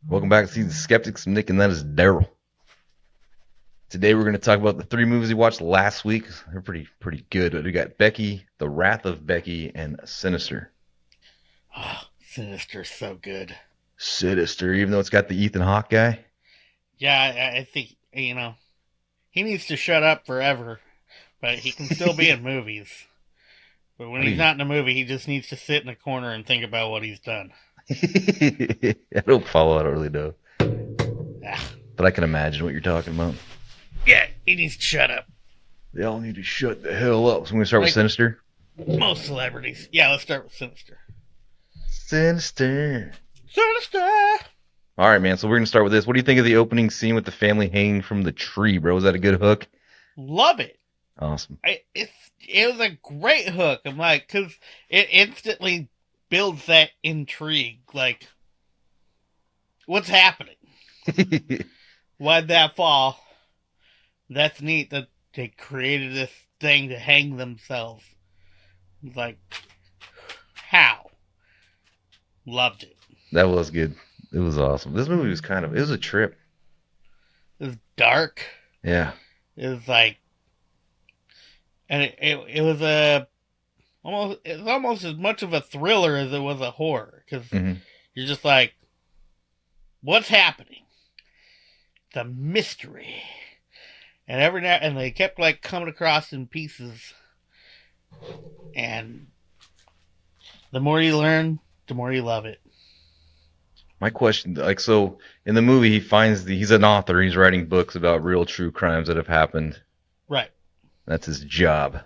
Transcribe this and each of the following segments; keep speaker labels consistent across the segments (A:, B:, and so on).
A: Welcome back to the Skeptics. I'm Nick, and that is Daryl. Today we're going to talk about the three movies we watched last week. They're pretty good. We got Becky, The Wrath of Becky, and Sinister.
B: Oh, Sinister's so good.
A: Sinister, even though it's got the Ethan Hawke guy.
B: Yeah, I think, he needs to shut up forever, but he can still be in movies. But when he's not in a movie, he just needs to sit in a corner and think about what he's done.
A: I don't follow. I don't really know,
B: Ah.
A: but I can imagine what you're talking about.
B: Yeah, he needs to shut up.
A: They all need to shut the hell up. So I'm going to start with Sinister.
B: Most celebrities. Yeah, let's start with Sinister.
A: Sinister.
B: All
A: right, man. So we're going to start with this. What do you think of the opening scene with the family hanging from the tree, bro? Was that a good hook?
B: Love it.
A: Awesome.
B: It was a great hook. I'm like, because it instantly builds that intrigue. Like, what's happening? Why'd that fall? That's neat that they created this thing to hang themselves. It's like, how? Loved it.
A: That was good. It was awesome. This movie was it was a trip.
B: It was dark.
A: Yeah.
B: It was like, and it was almost as much of a thriller as it was a horror. Because you're just like, what's happening? The mystery. And every now and they kept like coming across in pieces. And the more you learn, the more you love it.
A: My question, so in the movie, he's an author. He's writing books about real true crimes that have happened.
B: Right.
A: That's his job.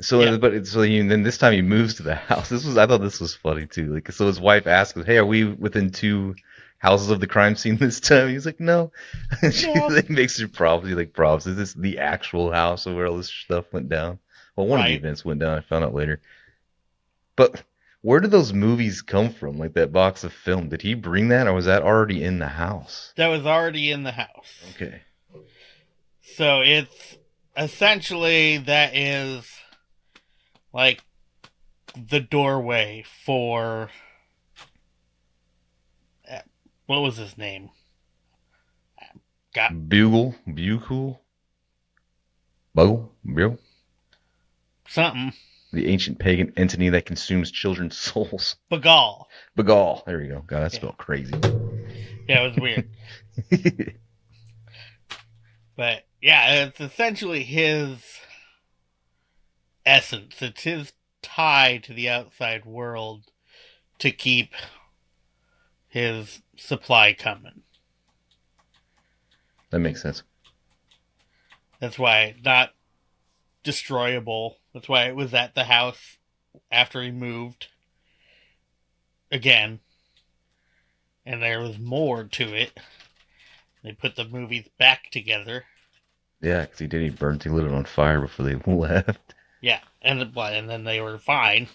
A: So, yeah. Then this time he moves to the house. I thought this was funny too. Like, so his wife asks him, "Hey, are we within 2 houses of the crime scene this time?" He's like, "No." She makes her probably like, "Props. Is this the actual house of where all this stuff went down?" Well, one of the events went down. I found out later. But where did those movies come from? Like that box of film. Did he bring that, or was that already in the house?
B: That was already in the house.
A: Okay.
B: So it's essentially that is like the doorway for what was his name?
A: Bughuul.
B: Something.
A: The ancient pagan entity that consumes children's souls.
B: Bughuul.
A: There you go. God, that spelled crazy.
B: Yeah, it was weird. But yeah, it's essentially his essence. It's his tie to the outside world to keep his supply coming.
A: That makes sense.
B: That's why it's not destroyable. That's why it was at the house after he moved again. And there was more to it. They put the movies back together.
A: Yeah, because he lit it on fire before they left.
B: Yeah, and then they were fine.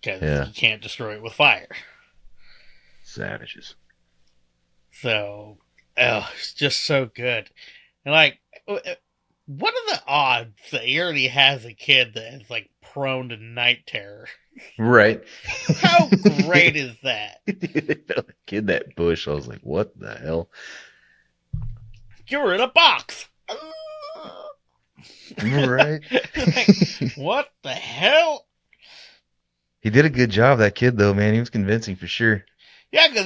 B: Because you can't destroy it with fire.
A: Savages.
B: So, it's just so good. And like, what are the odds that he already has a kid that is like prone to night terror?
A: Right.
B: How great is that?
A: Kid, that bush. I was like, what the hell?
B: You're in a box.
A: Right.
B: Like, what the hell?
A: He did a good job, that kid, though, man. He was convincing for sure.
B: Yeah, because,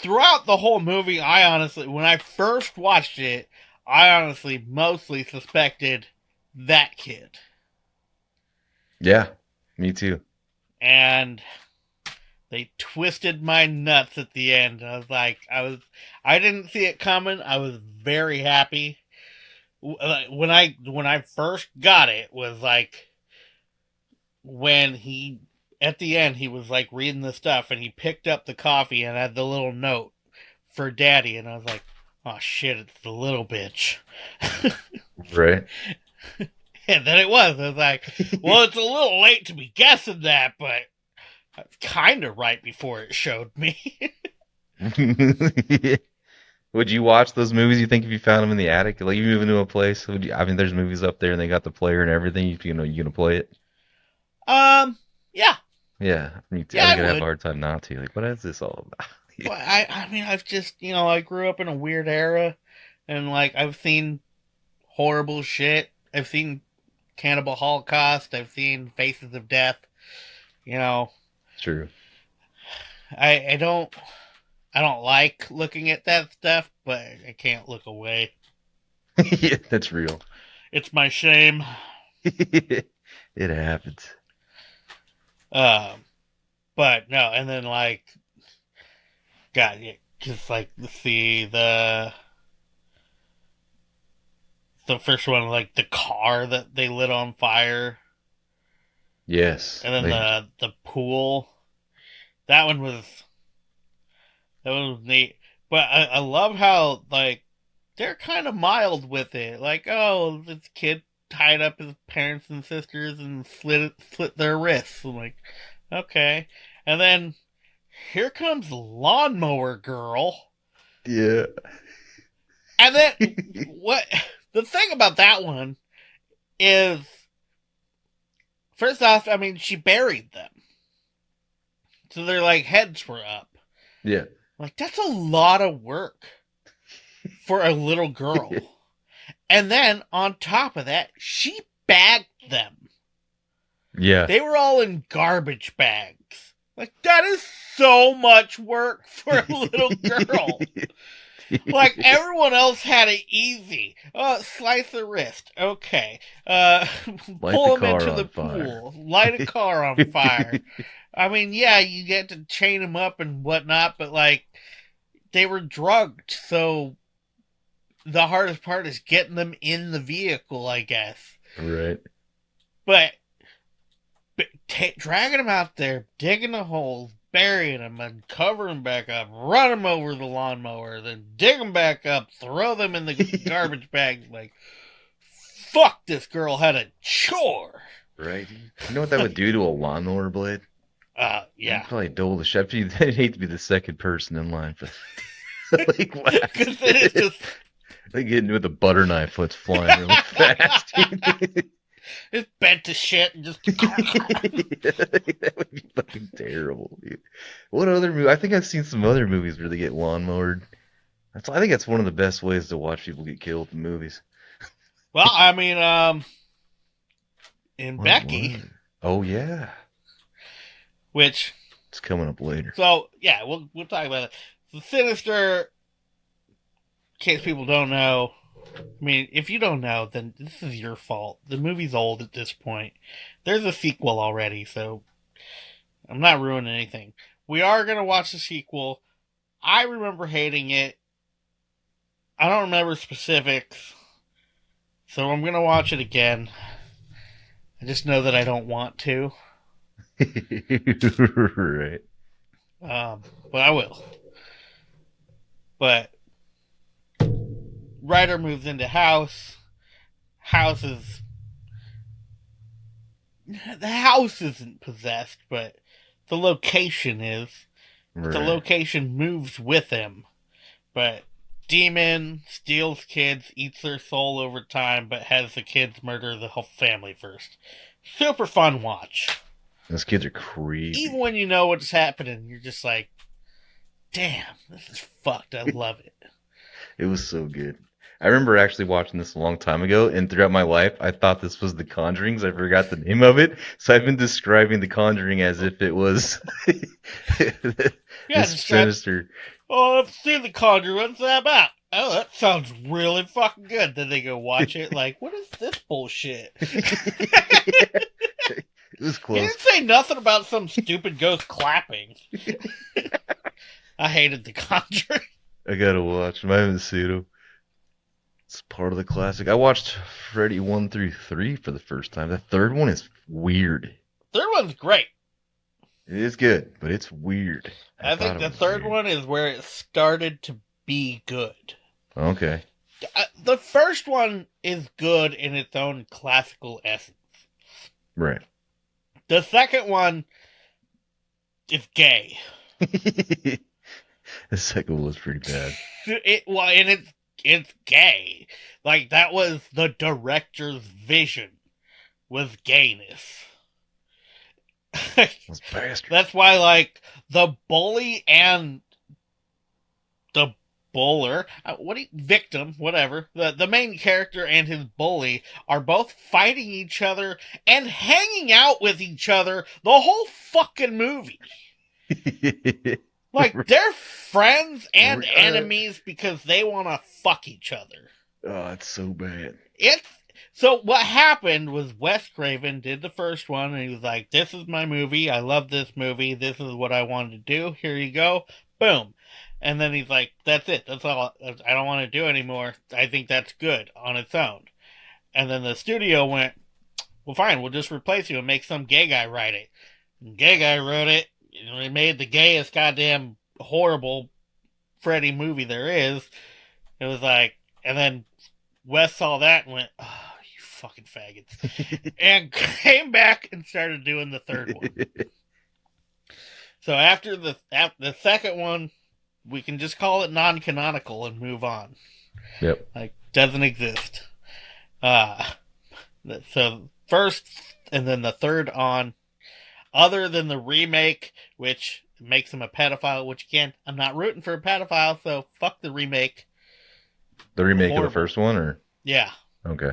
B: throughout the whole movie, when I first watched it, I honestly mostly suspected that kid.
A: Yeah, me too.
B: And they twisted my nuts at the end. I didn't see it coming. I was very happy. When I first got it was like when at the end he was like reading the stuff and he picked up the coffee and had the little note for Daddy, and I was like, oh shit, it's the little bitch.
A: Right.
B: And then it was. I was like, well, it's a little late to be guessing that, but I was kind of right before it showed me.
A: Would you watch those movies, you think, if you found them in the attic? Like, you move into a place, there's movies up there and they got the player and everything. You gonna play it?
B: Yeah.
A: Yeah, me too.
B: Yeah,
A: I think I'd have a hard time not to. Like, what is this all about?
B: But I mean, I've just, I grew up in a weird era, and like I've seen horrible shit. I've seen Cannibal Holocaust. I've seen Faces of Death. You know,
A: True.
B: I don't like looking at that stuff, but I can't look away.
A: Yeah, that's real.
B: It's my shame.
A: It happens.
B: Um, but no, and then like, God, yeah, just like the first one, like the car that they lit on fire,
A: Yes.
B: and then the pool. That one was neat. But I love how like they're kind of mild with it. Like, oh, this kid tied up his parents and sisters and slit their wrists. I'm like, okay. And then here comes Lawnmower Girl.
A: Yeah.
B: And then what the thing about that one is, first off, I mean, she buried them. So their like heads were up.
A: Yeah.
B: Like, that's a lot of work for a little girl. And then on top of that, she bagged them.
A: Yeah.
B: They were all in garbage bags. Like, that is so much work for a little girl. Like, everyone else had it easy. Slice the wrist. Okay. Pull them into the pool. Light a car on fire. I mean, yeah, you get to chain them up and whatnot, but, like, they were drugged, so the hardest part is getting them in the vehicle, I guess.
A: Right.
B: But dragging them out there, digging the holes, burying them, and covering them back up, run them over the lawnmower, then dig them back up, throw them in the garbage bag. Like, fuck, this girl had a chore.
A: Right. You know what that would do to a lawnmower blade?
B: Yeah.
A: You'd probably dole the shit. I'd hate to be the second person in line for like what?
B: Because then it's just
A: like getting with a butter knife that's flying really fast.
B: It's bent to shit and just.
A: That would be fucking terrible, dude. What other movie? I think I've seen some other movies where they get lawnmowered. I think that's one of the best ways to watch people get killed in movies.
B: Well, I mean, in Becky.
A: Oh yeah.
B: Which
A: it's coming up later.
B: So yeah, we'll talk about it. The Sinister, in case people don't know. I mean, if you don't know, then this is your fault. The movie's old at this point. There's a sequel already, so I'm not ruining anything. We are gonna watch the sequel. I remember hating it. I don't remember specifics, so I'm gonna watch it again. I just know that I don't want to.
A: Right.
B: But I will. But Ryder moves into house. The house isn't possessed, but the location is. Right. The location moves with him. But demon steals kids, eats their soul over time, but has the kids murder the whole family first. Super fun watch.
A: Those kids are creepy.
B: Even when you know what's happening, you're just like, damn, this is fucked. I love it.
A: It was so good. I remember actually watching this a long time ago, and throughout my life, I thought this was The Conjuring. I forgot the name of it, so I've been describing The Conjuring as if it was Sinister.
B: Oh, I've seen The Conjuring. What's that about? Oh, that sounds really fucking good. Then they go watch it, like, what is this bullshit?
A: It was close.
B: He didn't say nothing about some stupid ghost clapping. I hated The Conjuring.
A: I gotta watch him. I haven't seen him. It's part of the classic. I watched Freddy 1 through 3 for the first time. The third one is weird.
B: Third one's great.
A: It is good, but it's weird.
B: I think the third one is where it started to be good.
A: Okay.
B: The first one is good in its own classical essence.
A: Right.
B: The second one is gay.
A: The second one was pretty bad.
B: It's gay. Like, that was the director's vision, was gayness.
A: Those bastards.
B: That's why, like, the bully and buller, victim, whatever. The main character and his bully are both fighting each other and hanging out with each other the whole fucking movie. Like, they're friends and enemies because they want to fuck each other.
A: Oh, it's so bad.
B: So what happened was Wes Craven did the first one, and he was like, this is my movie. I love this movie. This is what I wanted to do. Here you go. Boom. And then he's like, that's it. That's all. I don't want to do anymore. I think that's good on its own. And then the studio went, well, fine. We'll just replace you and make some gay guy write it. And gay guy wrote it. And he made the gayest goddamn horrible Freddy movie there is. It was like, and then Wes saw that and went, oh, you fucking faggots. And came back and started doing the third one. So after the second one, we can just call it non-canonical and move on.
A: Yep.
B: Like, doesn't exist. So first and then the third on, other than the remake, which makes him a pedophile, which again, I'm not rooting for a pedophile, so fuck the remake.
A: The remake of the first one, or?
B: Yeah.
A: Okay.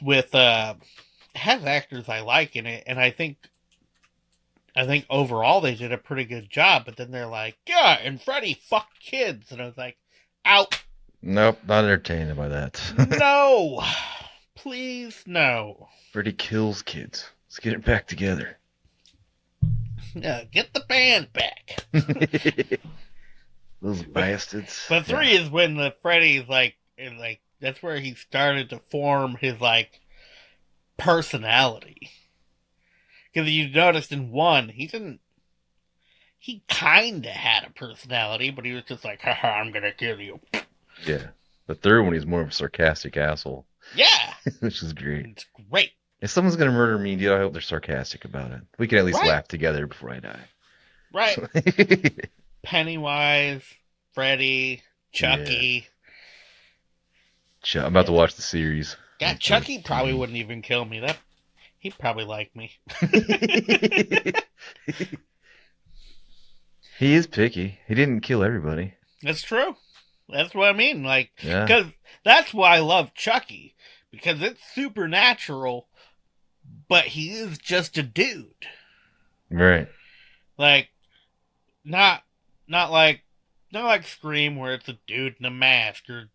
B: With it has actors I like in it, and I think overall they did a pretty good job, but then they're like, yeah, and Freddy fucked kids, and I was like, out.
A: Nope, not entertained by that.
B: No. Please, no.
A: Freddy kills kids. Let's get it back together.
B: Yeah, get the band back.
A: Those bastards.
B: But 3 is when the Freddy's like that's where he started to form his like personality. Because you noticed in 1, he kinda had a personality, but he was just like, haha, I'm gonna kill you.
A: Yeah. The 3rd one, he's more of a sarcastic asshole.
B: Yeah.
A: Which is great.
B: It's great.
A: If someone's gonna murder me, I hope they're sarcastic about it. We can at least laugh together before I die.
B: Right. Pennywise, Freddy, Chucky.
A: Yeah. I'm about to watch the series.
B: Yeah, Chucky probably wouldn't even kill me. He'd probably like me.
A: He is picky. He didn't kill everybody.
B: That's true. That's what I mean. Like,
A: yeah.
B: Because that's why I love Chucky. Because it's supernatural, but he is just a dude.
A: Right.
B: Like, not like Scream, where it's a dude in a mask, or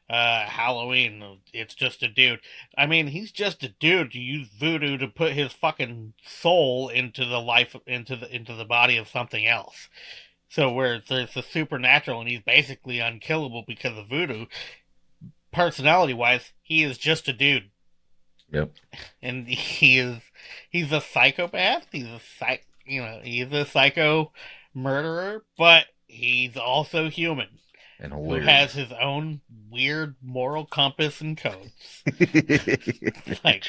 B: Halloween, it's just a dude. I mean, he's just a dude to use voodoo to put his fucking soul into the body of something else. So where there's the supernatural and he's basically unkillable because of voodoo, personality-wise, he is just a dude.
A: Yep.
B: And he's a psychopath. He's a psycho murderer, but he's also human.
A: And
B: hilarious. Who has his own weird moral compass and codes. Like,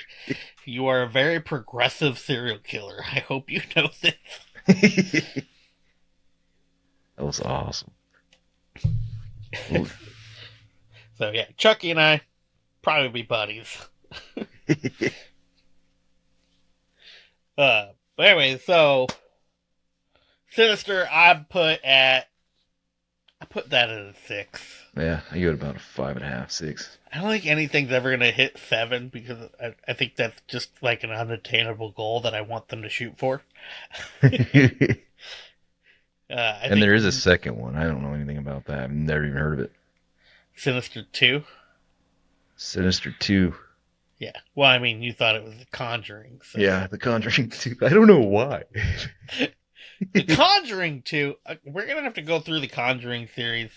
B: you are a very progressive serial killer. I hope you know this.
A: That was awesome.
B: So yeah, Chucky and I probably be buddies. But anyway, so Sinister, I put that at a 6.
A: Yeah, I give it about a 5.5, 6.
B: I don't think anything's ever gonna hit 7 because I think that's just like an unattainable goal that I want them to shoot for.
A: And there is a second one. I don't know anything about that. I've never even heard of it.
B: Sinister 2?
A: Sinister 2.
B: Yeah. Well, I mean, you thought it was The Conjuring. So.
A: Yeah, The Conjuring 2. I don't know why.
B: The Conjuring 2, we're going to have to go through the Conjuring series.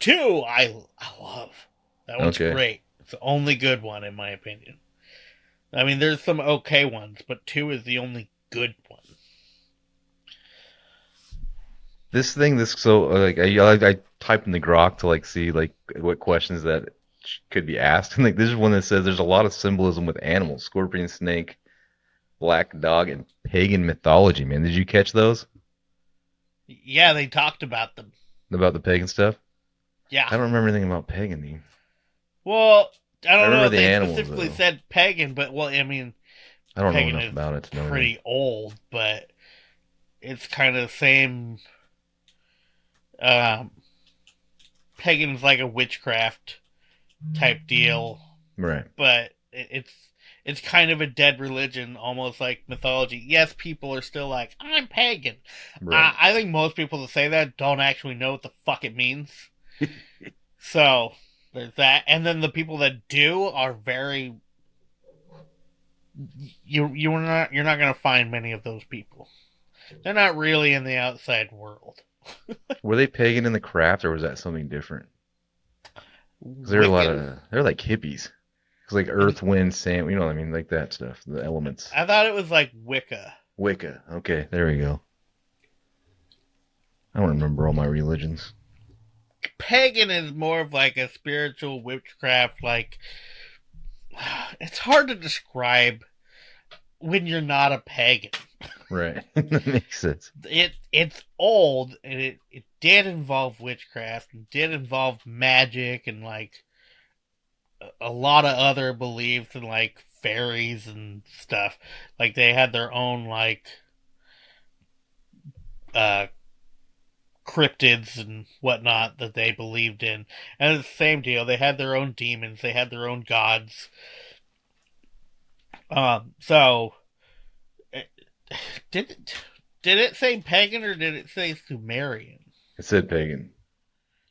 B: 2, I love. That one's great. It's the only good one, in my opinion. I mean, there's some okay ones, but 2 is the only good one.
A: I typed in the Grok to see what questions that could be asked, and this is one that says there's a lot of symbolism with animals: scorpion, snake, black dog, and pagan mythology. Man, did you catch those?
B: Yeah, they talked about them.
A: About the pagan stuff?
B: Yeah.
A: I don't remember anything about pagan, dude.
B: Well, I don't know if they
A: animals,
B: specifically said pagan, but I mean,
A: I don't know enough about it to know.
B: Pretty old, but it's kind of the same. pagan's like a witchcraft type deal,
A: Right.
B: but it's kind of a dead religion, almost like mythology. Yes, people are still like, I'm pagan.
A: Right.
B: I think most people that say that don't actually know what the fuck it means. So there's that, and then the people that do are very you're not gonna find many of those people. They're not really in the outside world.
A: Were they pagan in the craft, or was that something different? Because there are a lot
B: Wiccan?
A: of they're like hippies. It's like earth, wind, sand. You know what I mean? Like that stuff. The elements.
B: I thought it was like Wicca.
A: Wicca. Okay, there we go. I don't remember all my religions.
B: Pagan is more of like a spiritual witchcraft. Like it's hard to describe when you're not a pagan.
A: Right. That makes sense.
B: It's old, and it did involve witchcraft, and did involve magic, and like a lot of other beliefs, and like fairies and stuff. Like they had their own like uh cryptids and whatnot that they believed in. And it's the same deal. They had their own demons. They had their own gods. So did it say pagan or did it say Sumerian?
A: It said pagan.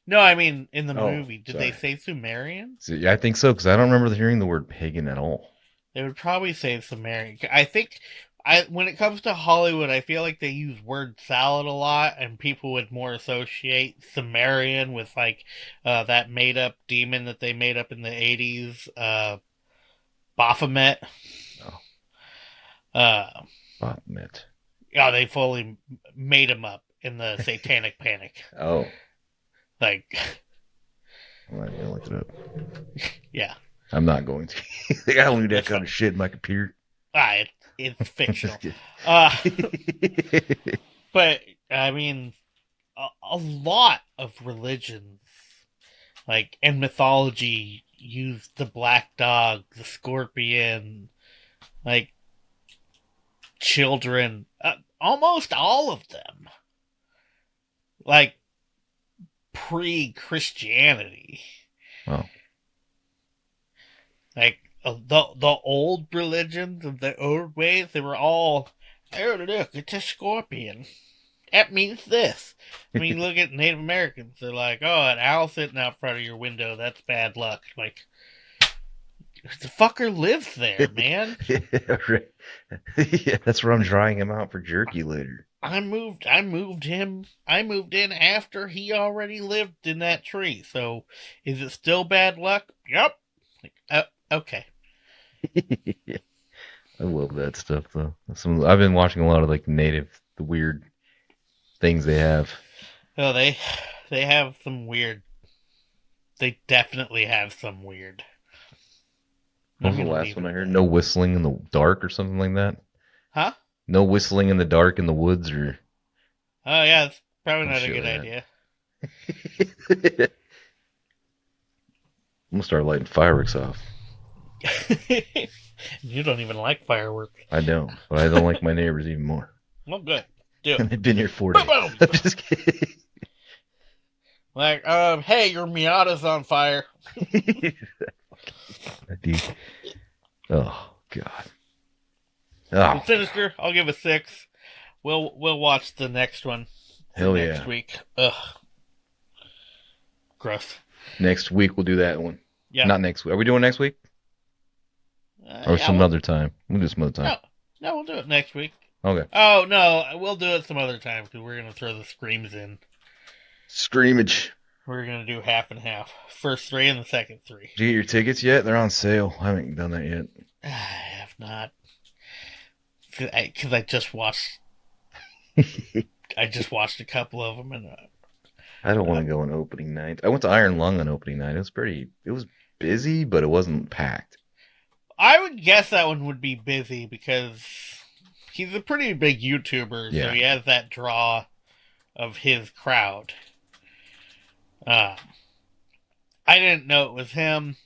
B: No, I mean in the
A: Oh,
B: movie, did
A: sorry.
B: they say Sumerian?
A: So, yeah, I think so, because I don't remember hearing the word pagan at all.
B: They would probably say Sumerian. I think when it comes to Hollywood, I feel like they use word salad a lot, and people would more associate Sumerian with like that made up demon that they made up in the 80s, Baphomet.
A: Oh. Baphomet.
B: Yeah, they fully made him up in the Satanic Panic.
A: Oh.
B: Like,
A: I'm not gonna look it up.
B: Yeah.
A: I'm not going to. I don't do that kind of shit in my computer.
B: It's fictional. But, I mean, a lot of religions, like, and mythology use the black dog, the scorpion, like, children, almost all of them. Like, pre-Christianity.
A: Wow.
B: Like, the old religions of the old ways, they were all, oh, look, it's a scorpion. That means this. I mean, look at Native Americans. They're like, oh, an owl sitting out front of your window, that's bad luck. Like, the fucker lives there, man.
A: Yeah, right. Yeah, that's where I'm drying him out for jerky later.
B: I moved in after he already lived in that tree. So, is it still bad luck? Yep. Like, okay.
A: Yeah. I love that stuff though. I've been watching a lot of like the weird things they have.
B: Oh, they have some weird. They definitely have some weird.
A: What was the last one I heard? No whistling in the dark or something like that?
B: Huh?
A: No whistling in the dark in the woods or...
B: Oh, yeah, it's probably not a good idea.
A: I'm going to start lighting fireworks off.
B: You don't even like fireworks.
A: I don't, but I don't like my neighbors even more.
B: Well, good. Do it.
A: They've been here 4 days.
B: Boom!
A: I'm just kidding.
B: Like, hey, your Miata's on fire.
A: Dude. Oh, God. Oh,
B: Sinister, I'll give a 6. We'll watch the next one.
A: Hell
B: next
A: yeah.
B: week. Ugh. Gross.
A: Next week we'll do that one.
B: Yeah.
A: Not next week. Are we doing next week? Or some other time? We'll do some other time.
B: No, we'll do it next week.
A: Okay.
B: Oh, no, we'll do it some other time because we're going to throw the screams in.
A: Screamage.
B: We're going to do half and half. First 3 and the second 3.
A: Did you get your tickets yet? They're on sale. I haven't done that yet.
B: I have not. Because I just watched... I just watched a couple of them. And
A: I don't want to go on opening night. I went to Iron Lung on opening night. It was busy, but it wasn't packed.
B: I would guess that one would be busy because he's a pretty big YouTuber,
A: Yeah.
B: so he has that draw of his crowd. I didn't know it was him.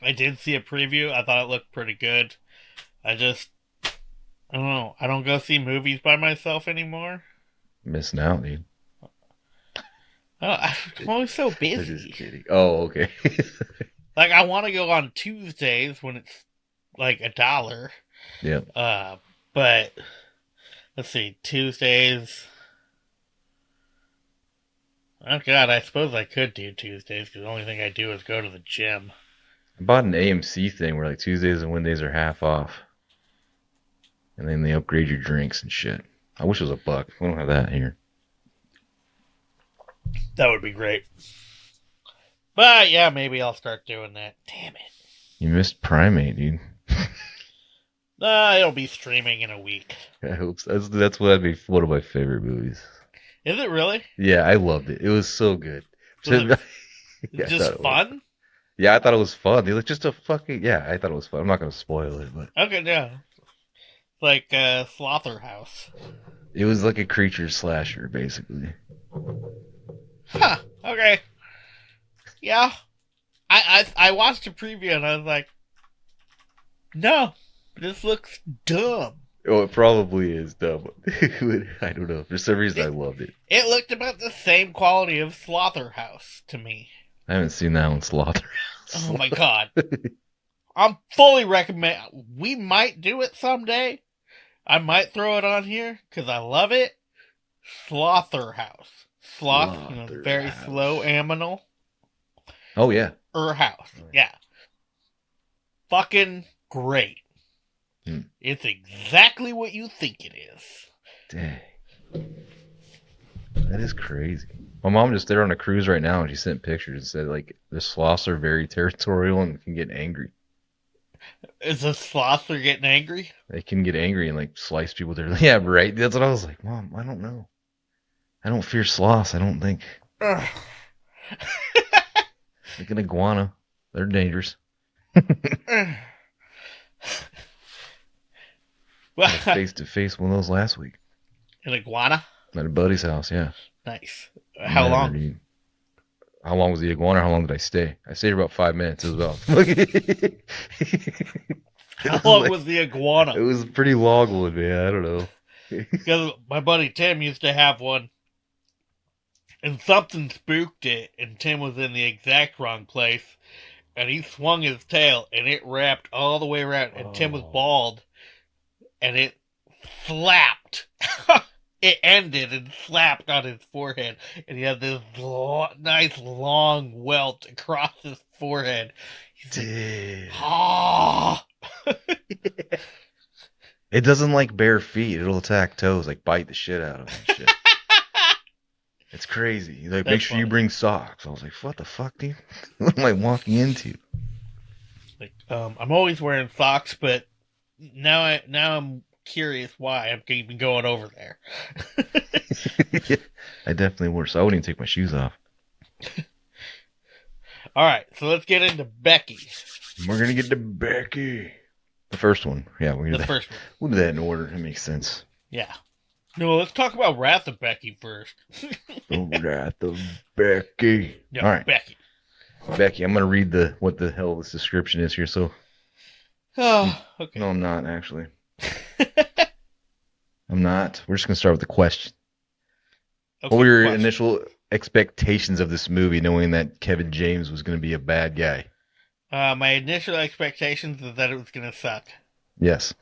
B: I did see a preview. I thought it looked pretty good. I don't know. I don't go see movies by myself anymore.
A: Missing out, dude.
B: Oh, I'm always so
A: I'm just
B: busy.
A: kidding. Oh, okay.
B: Like, I want to go on Tuesdays when it's like $1.
A: Yeah.
B: But let's see, Tuesdays. Oh God, I suppose I could do Tuesdays because the only thing I do is go to the gym.
A: I bought an AMC thing where like Tuesdays and Wednesdays are half off. And then they upgrade your drinks and shit. I wish it was $1. We don't have that here.
B: That would be great. But yeah, maybe I'll start doing that. Damn it.
A: You missed Primate, dude.
B: It'll be streaming in a week.
A: I hope so. That's what I'd be one of my favorite movies.
B: Is it really?
A: Yeah, I loved it. It was so good.
B: Was
A: Yeah,
B: it just fun?
A: Yeah, I thought it was fun. It was just a fucking I thought it was fun. I'm not gonna spoil it, but
B: Okay, yeah. Like Slaughterhouse.
A: it was like a creature slasher, basically.
B: Huh. Okay. Yeah. I watched the preview and I was like, no, this looks dumb.
A: Oh, it probably is dumb. I don't know. For some reason, I loved it.
B: It looked about the same quality of Slaughterhouse to me.
A: I haven't seen that one, Slaughterhouse.
B: Oh my god. I'm fully recommend. We might do it someday. I might throw it on here because I love it. Slaughterhouse. Sloth, very slow aminal.
A: Oh, yeah.
B: House. Yeah. Fucking great. It's exactly what you think it is.
A: Dang. That is crazy. My mom just there on a cruise right now and she sent pictures and said, like, the sloths are very territorial and can get angry.
B: Is the sloths are getting angry?
A: They can get angry and, like, slice people. Yeah, right. That's what I was like, Mom, I don't know. I don't fear sloths, I don't think. Like an iguana. They're dangerous.
B: Well,
A: face to face one of those last week.
B: An iguana?
A: At a buddy's house, yeah.
B: Nice. How long?
A: Dude. How long was the iguana? How long did I stay? I stayed about 5 minutes. It was about.
B: How long was the iguana?
A: It was a pretty long one, man. I don't know.
B: Because my buddy Tim used to have one, and something spooked it, and Tim was in the exact wrong place, and he swung his tail, and it wrapped all the way around, and Tim was bald, and it slapped. It ended and slapped on his forehead, and he had this nice long welt across his forehead. He's like, ah.
A: It doesn't like bare feet. It'll attack toes, like bite the shit out of them and shit. It's crazy. He's like, make sure you bring socks. I was like, what the fuck, dude? What am I walking into?
B: Like, I'm always wearing socks, but now I'm curious why I'm even going over there.
A: Yeah, I definitely were. So I wouldn't even take my shoes off.
B: All right, so let's get into Becky.
A: We're gonna get to Becky. The first one. Yeah, we're gonna do
B: first one.
A: We'll do that in order. That makes sense.
B: Yeah. No, let's talk about Wrath of Becky first.
A: Wrath of Becky.
B: Yeah,
A: all right.
B: Becky,
A: I'm gonna read what the hell this description is here. So.
B: Oh, okay.
A: No, I'm not actually. I'm not. We're just gonna start with the question. Okay, what were your initial expectations of this movie, knowing that Kevin James was gonna be a bad guy?
B: My initial expectations is that it was gonna suck.
A: Yes.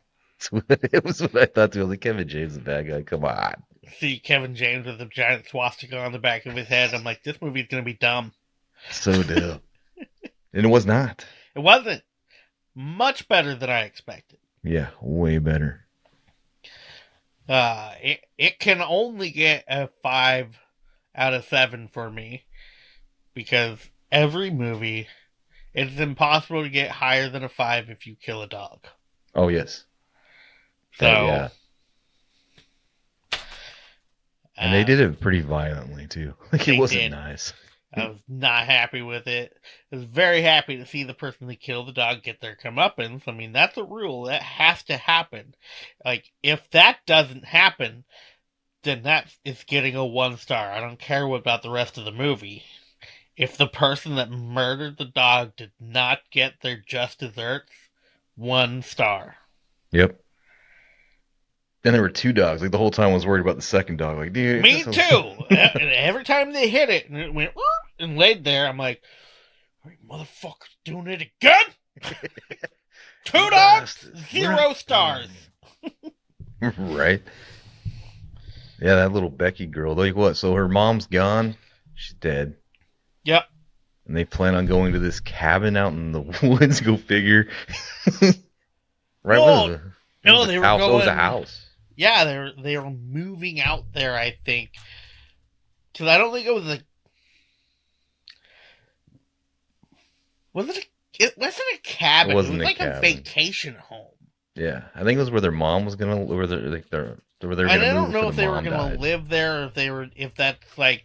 A: It was what I thought too. I was like, Kevin James is a bad guy. Come on.
B: See Kevin James with a giant swastika on the back of his head. I'm like, this movie's gonna be dumb.
A: So dumb. And it was not.
B: It wasn't. Much better than I expected.
A: Yeah, way better.
B: It can only get a 5 out of 7 for me because every movie, it's impossible to get higher than a 5 if you kill a dog.
A: Oh yes.
B: So
A: yeah. And they did it pretty violently too. Like it wasn't nice.
B: I was not happy with it. I was very happy to see the person that killed the dog get their comeuppance. I mean, that's a rule. That has to happen. Like, if that doesn't happen, then that is getting a 1 star. I don't care about the rest of the movie. If the person that murdered the dog did not get their just desserts, 1 star.
A: Yep. Then there were two dogs. Like the whole time I was worried about the second dog. Like, dude,
B: Me too. And every time they hit it and it went and laid there, I'm like, are you motherfuckers doing it again? Two dogs, 0 stars.
A: Right? Yeah, that little Becky girl. Like what? So her mom's gone. She's dead.
B: Yep.
A: And they plan on going to this cabin out in the woods. Go figure. Right?
B: Well, no, they were
A: going. It was a
B: going.
A: house.
B: Yeah, they were moving out there. I think because I don't think it was a. Was it? It wasn't a cabin. It was like a vacation home.
A: Yeah, I think it was where their mom was gonna. Where they're like they're. Where they're
B: and
A: gonna
B: I don't
A: move
B: know if they were
A: gonna
B: live there, or if that's like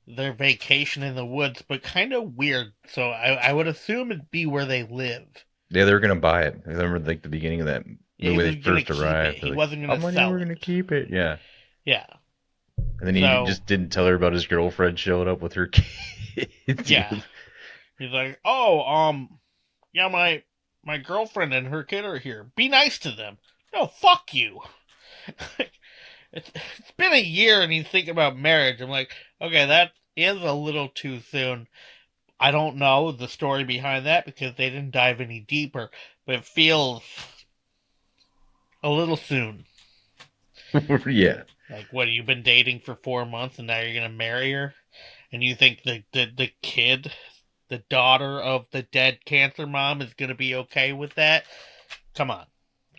B: their vacation in the woods, but kind of weird. So I would assume it'd be where they live.
A: Yeah, they were gonna buy it. I remember like the beginning of that movie they first arrived.
B: He
A: like,
B: wasn't gonna sell it.
A: How many were gonna keep it? Yeah.
B: Yeah.
A: And then he just didn't tell her about his girlfriend showing up with her kids.
B: Yeah. He's like, yeah, my girlfriend and her kid are here. Be nice to them. No, fuck you. It's been a year and he's thinking about marriage. I'm like, okay, that is a little too soon. I don't know the story behind that because they didn't dive any deeper, but it feels a little soon.
A: Yeah.
B: Like, what, you've been dating for 4 months and now you're going to marry her? And you think the kid, the daughter of the dead cancer mom, is going to be okay with that? Come on.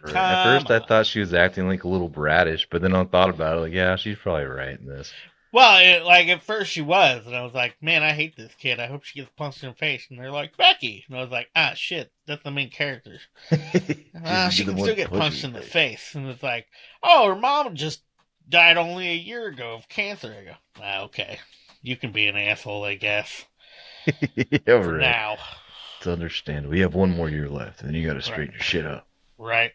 A: At first, I thought she was acting like a little brattish, but then I thought about it, like, yeah, she's probably right in this.
B: Well, at first she was, and I was like, man, I hate this kid. I hope she gets punched in the face. And they're like, Becky. And I was like, shit, that's the main character. She can still get punched in the face. And it's like, oh, her mom just died only a year ago of cancer. I go, okay. You can be an asshole, I guess.
A: Yeah,
B: for
A: right.
B: Now.
A: It's understandable. We have one more year left, and then you got to straighten your shit up.
B: Right.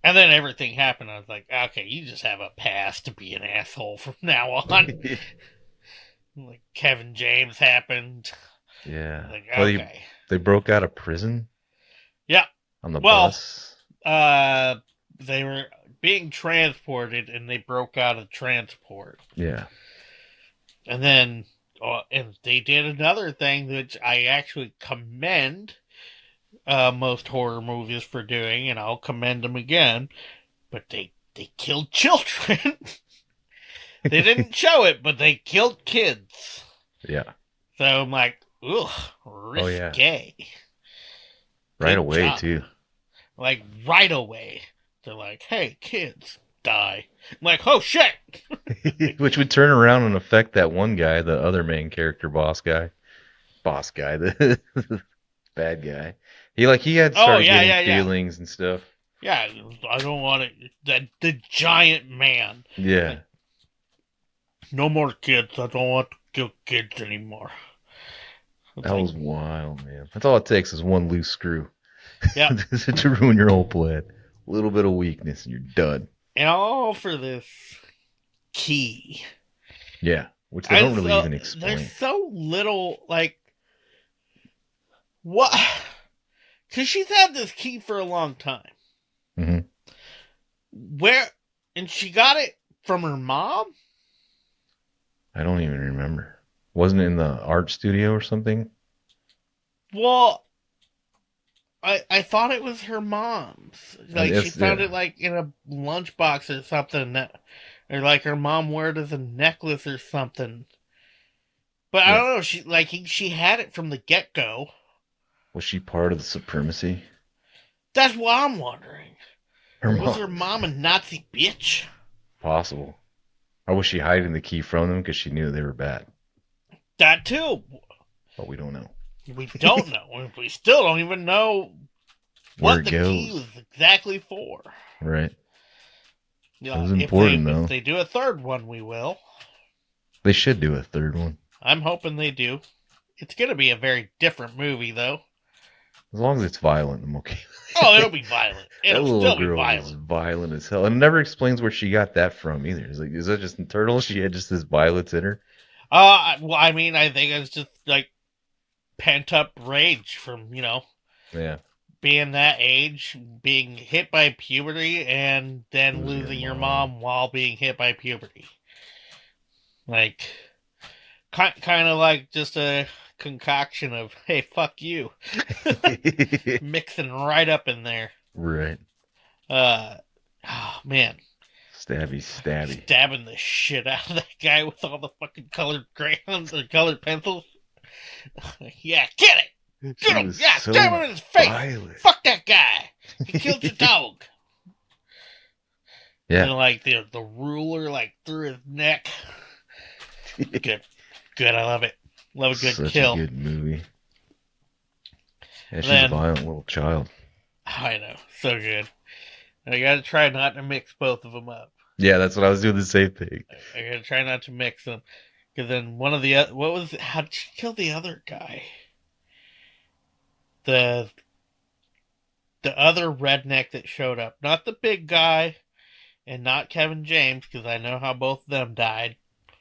B: And then everything happened. I was like, okay, you just have a pass to be an asshole from now on. Like Kevin James happened.
A: Yeah.
B: Like, okay.
A: They broke out of prison?
B: Yeah.
A: On the bus?
B: They were being transported and they broke out of transport.
A: Yeah.
B: And then and they did another thing which I actually commend most horror movies for doing, and I'll commend them again. But they killed children. They didn't show it, but they killed kids.
A: Yeah.
B: So I'm like, ugh, risque.
A: Yeah. Right away, too.
B: Like, right away. They're like, hey, kids, die. I'm like, oh, shit!
A: Which would turn around and affect that one guy, the other main character, boss guy, the bad guy. He had started getting feelings and stuff.
B: Yeah, I don't want it. The giant man.
A: Yeah.
B: Like, no more kids. I don't want to kill kids anymore.
A: That was wild, man. That's all it takes is one loose screw.
B: Yeah.
A: To ruin your whole plan. A little bit of weakness and you're done.
B: And all for this key.
A: Yeah, which they don't really even explain.
B: There's so little, like, what? Because she's had this key for a long time.
A: Mm-hmm.
B: And she got it from her mom?
A: I don't even remember. Wasn't it in the art studio or something?
B: Well, I thought it was her mom's. Like, she found it, like, in a lunchbox or something. Or, like, her mom wore it as a necklace or something. But I don't know. She had it from the get-go. Was
A: she part of the supremacy?
B: That's what I'm wondering. Was her mom a Nazi bitch?
A: Possible. Or was she hiding the key from them because she knew they were bad?
B: That too.
A: But we don't know.
B: We don't know. We still don't even know what the key was exactly for.
A: Right. It was important, though.
B: If they do a third one, we will.
A: They should do a third one.
B: I'm hoping they do. It's going to be a very different movie, though.
A: As long as it's violent, I'm okay.
B: Oh, it'll be violent. It'll still be violent.
A: Is violent as hell. And it never explains where she got that from either. It's like, is that just in Turtles? She had just this violence in her?
B: Well, I mean, I think it's just like pent up rage from,
A: Yeah.
B: being that age, being hit by puberty, and then losing your mom while being hit by puberty. Like, kind of like just a concoction of, hey, fuck you. Mixing right up in there.
A: Right.
B: Oh, man.
A: Stabby.
B: Stabbing the shit out of that guy with all the fucking colored crayons or colored pencils. Yeah, get it! Get him! Yeah, so stab him in his face! Violent. Fuck that guy! He killed your dog! Yeah. And like the ruler like through his neck. Good. I love it. Love a good
A: Such
B: kill.
A: Such a good movie. Yeah, she's a violent little child.
B: I know. So good. I gotta try not to mix both of them up.
A: Yeah, that's what I was doing, the same thing.
B: I gotta try not to mix them. Because then one of the... how did she kill the other guy? The other redneck that showed up. Not the big guy, and not Kevin James, because I know how both of them died.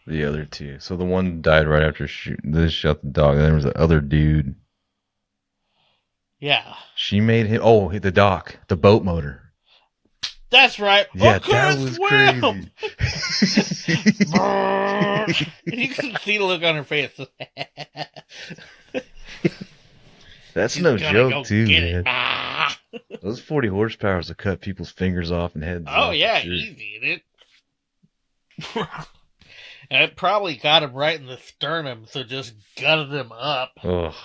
A: The other two. So the one died right after they shot the dog. And then there was the other dude.
B: Yeah.
A: She made him... Oh, the dock. The boat motor.
B: That's right.
A: Yeah, that was
B: crazy. And you can see the look on her face.
A: That's She's no joke, too, man. Those 40 horsepower will cut people's fingers off and heads off.
B: Oh, yeah, easy. And it probably got him right in the sternum, so just gutted him up.
A: Oh,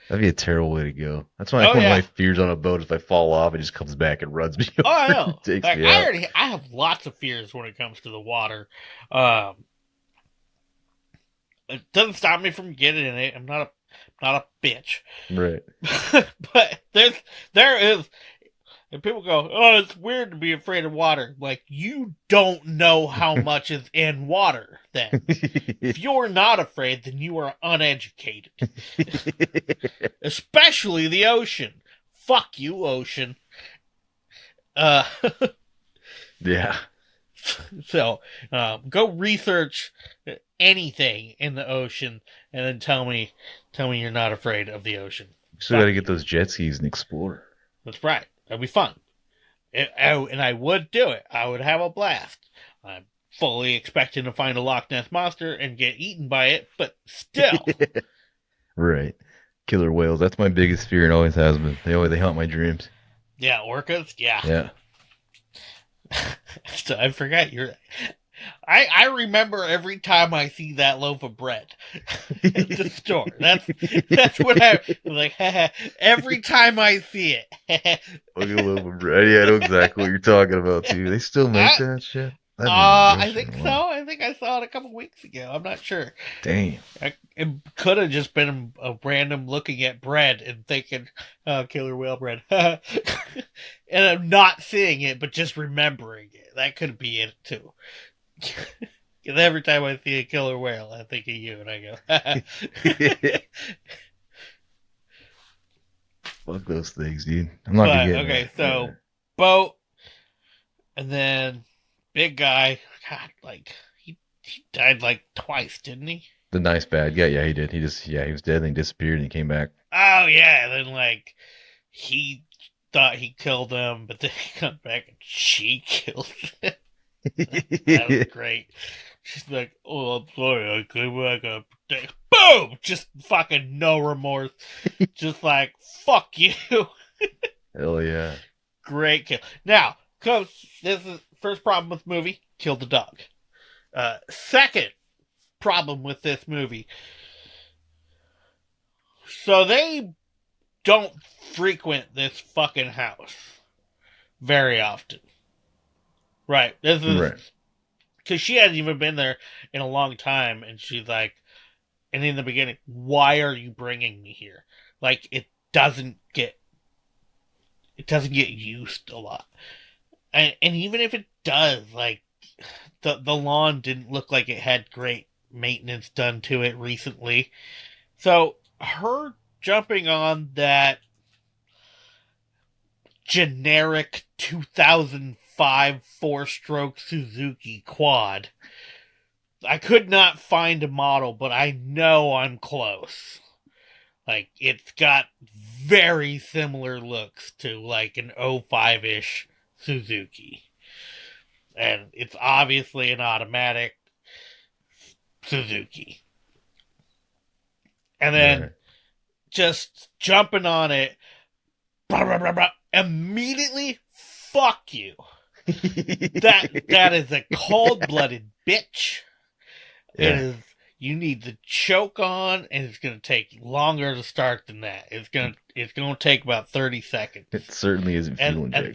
A: that'd be a terrible way to go. That's why one of my fears on a boat is if I fall off, it just comes back and runs me over.
B: Oh, I know.
A: Takes me out.
B: I have lots of fears when it comes to the water. It doesn't stop me from getting in it. I'm not a bitch.
A: Right.
B: But there is, and people go, oh, it's weird to be afraid of water. Like, you don't know how much is in water then. If you're not afraid, then you are uneducated. Especially the ocean. Fuck you, ocean.
A: Yeah.
B: So, go research anything in the ocean and then tell me you're not afraid of the ocean.
A: You still gotta get those jet skis and explore.
B: That's right. That'd be fun. And I would do it. I would have a blast. I'm fully expecting to find a Loch Ness monster and get eaten by it, but still.
A: Right. Killer whales. That's my biggest fear and always has been. They haunt my dreams.
B: Yeah, orcas? Yeah.
A: Yeah.
B: So I forgot I remember every time I see that loaf of bread at the store. That's what I was like. Every time I see it.
A: Look at a loaf of bread. Yeah, I know exactly what you're talking about too. They still make that shit.
B: I think so. I think I saw it a couple weeks ago. I'm not sure.
A: Damn.
B: It could have just been a random looking at bread and thinking, oh, killer whale bread. And I'm not seeing it, but just remembering it. That could be it, too. Because every time I see a killer whale, I think of you, and I go,
A: fuck those things, dude. I'm not gonna get
B: okay, so, boat, and then big guy, God, like, he died like twice, didn't he?
A: The nice bad guy, yeah, he did. He was dead, and he disappeared, and he came back.
B: Oh, yeah, and then, like, he thought he killed him, but then he come back and she killed him. That was great. She's like, oh, I'm sorry, I came back and protect. Boom! Just fucking no remorse. Just like, fuck you.
A: Hell yeah.
B: Great kill. Now, cause this is first problem with the movie, killed the dog. Second problem with this movie. So they don't frequent this fucking house very often. Right. This is
A: right.
B: Because she hasn't even been there in a long time, and she's like, and in the beginning, why are you bringing me here? Like, it doesn't get used a lot. And even if it does, like, the lawn didn't look like it had great maintenance done to it recently. So, her jumping on that generic 2005 4-stroke Suzuki quad. I could not find a model, but I know I'm close. Like, it's got very similar looks to, like, an 05-ish Suzuki. And it's obviously an automatic Suzuki. And then
A: Right.
B: just jumping on it, blah, blah, blah, blah, immediately, fuck you. That is a cold-blooded bitch. It
A: Yeah.
B: is. You need the choke on, and it's going to take longer to start than that. It's going to take about 30 seconds.
A: It certainly isn't fuel
B: And
A: injected.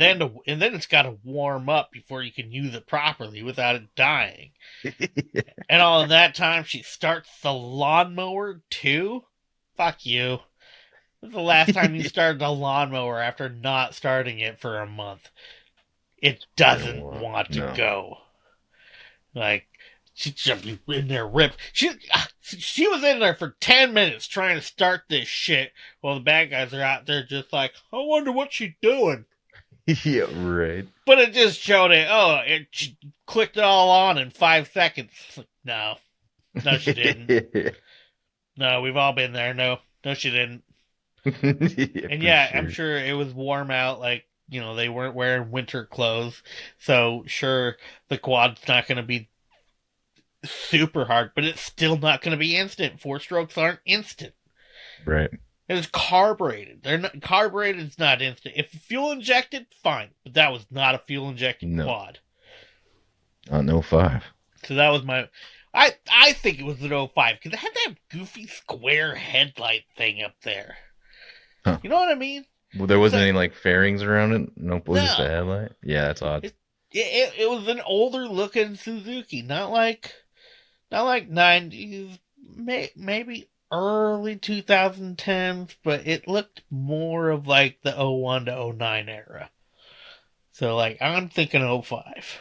B: then it's got to warm up before you can use it properly without it dying. And all in that time, she starts the lawnmower too. Fuck you. This is the last time you started a lawnmower after not starting it for a month. It doesn't want to
A: No.
B: go. Like, she just in there ripped. She was in there for 10 minutes trying to start this shit while the bad guys are out there just like, I wonder what she's doing.
A: Yeah, right.
B: But it just showed it. Oh, she clicked it all on in 5 seconds. No. No, she didn't. No, we've all been there. No, she didn't.
A: Yeah,
B: And
A: for
B: yeah,
A: sure.
B: I'm sure it was warm out. Like, they weren't wearing winter clothes. So, sure, the quad's not going to be super hard, but it's still not going to be instant. 4-strokes aren't instant.
A: Right.
B: It's carbureted. Carbureted's not instant. If fuel injected, fine. But that was not a fuel injected quad.
A: No 05.
B: So that was my. I think it was an 05 because it had that goofy square headlight thing up there.
A: Huh.
B: You know what I mean?
A: Well, there wasn't any like fairings around it. Nope. Was just
B: No.
A: the headlight? Yeah, that's odd.
B: It was an older looking Suzuki, not like 90s, maybe early 2010s, but it looked more of like the 01 to 09 era. So like I'm thinking 05.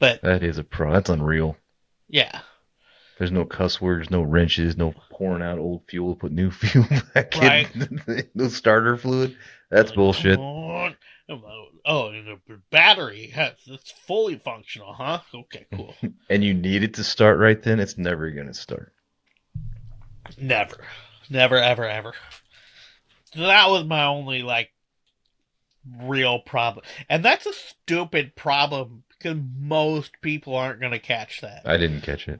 B: But
A: That is a pro. That's unreal.
B: yeah.
A: There's no cuss words, no wrenches, no pouring out old fuel, put new fuel back in, no starter fluid. That's bullshit.
B: Come on. Oh, and the battery it's fully functional, huh? Okay, cool.
A: And you need it to start right then, it's never going to start.
B: Never, ever, ever. So that was my only, like, real problem. And that's a stupid problem because most people aren't going to catch that.
A: I didn't catch it.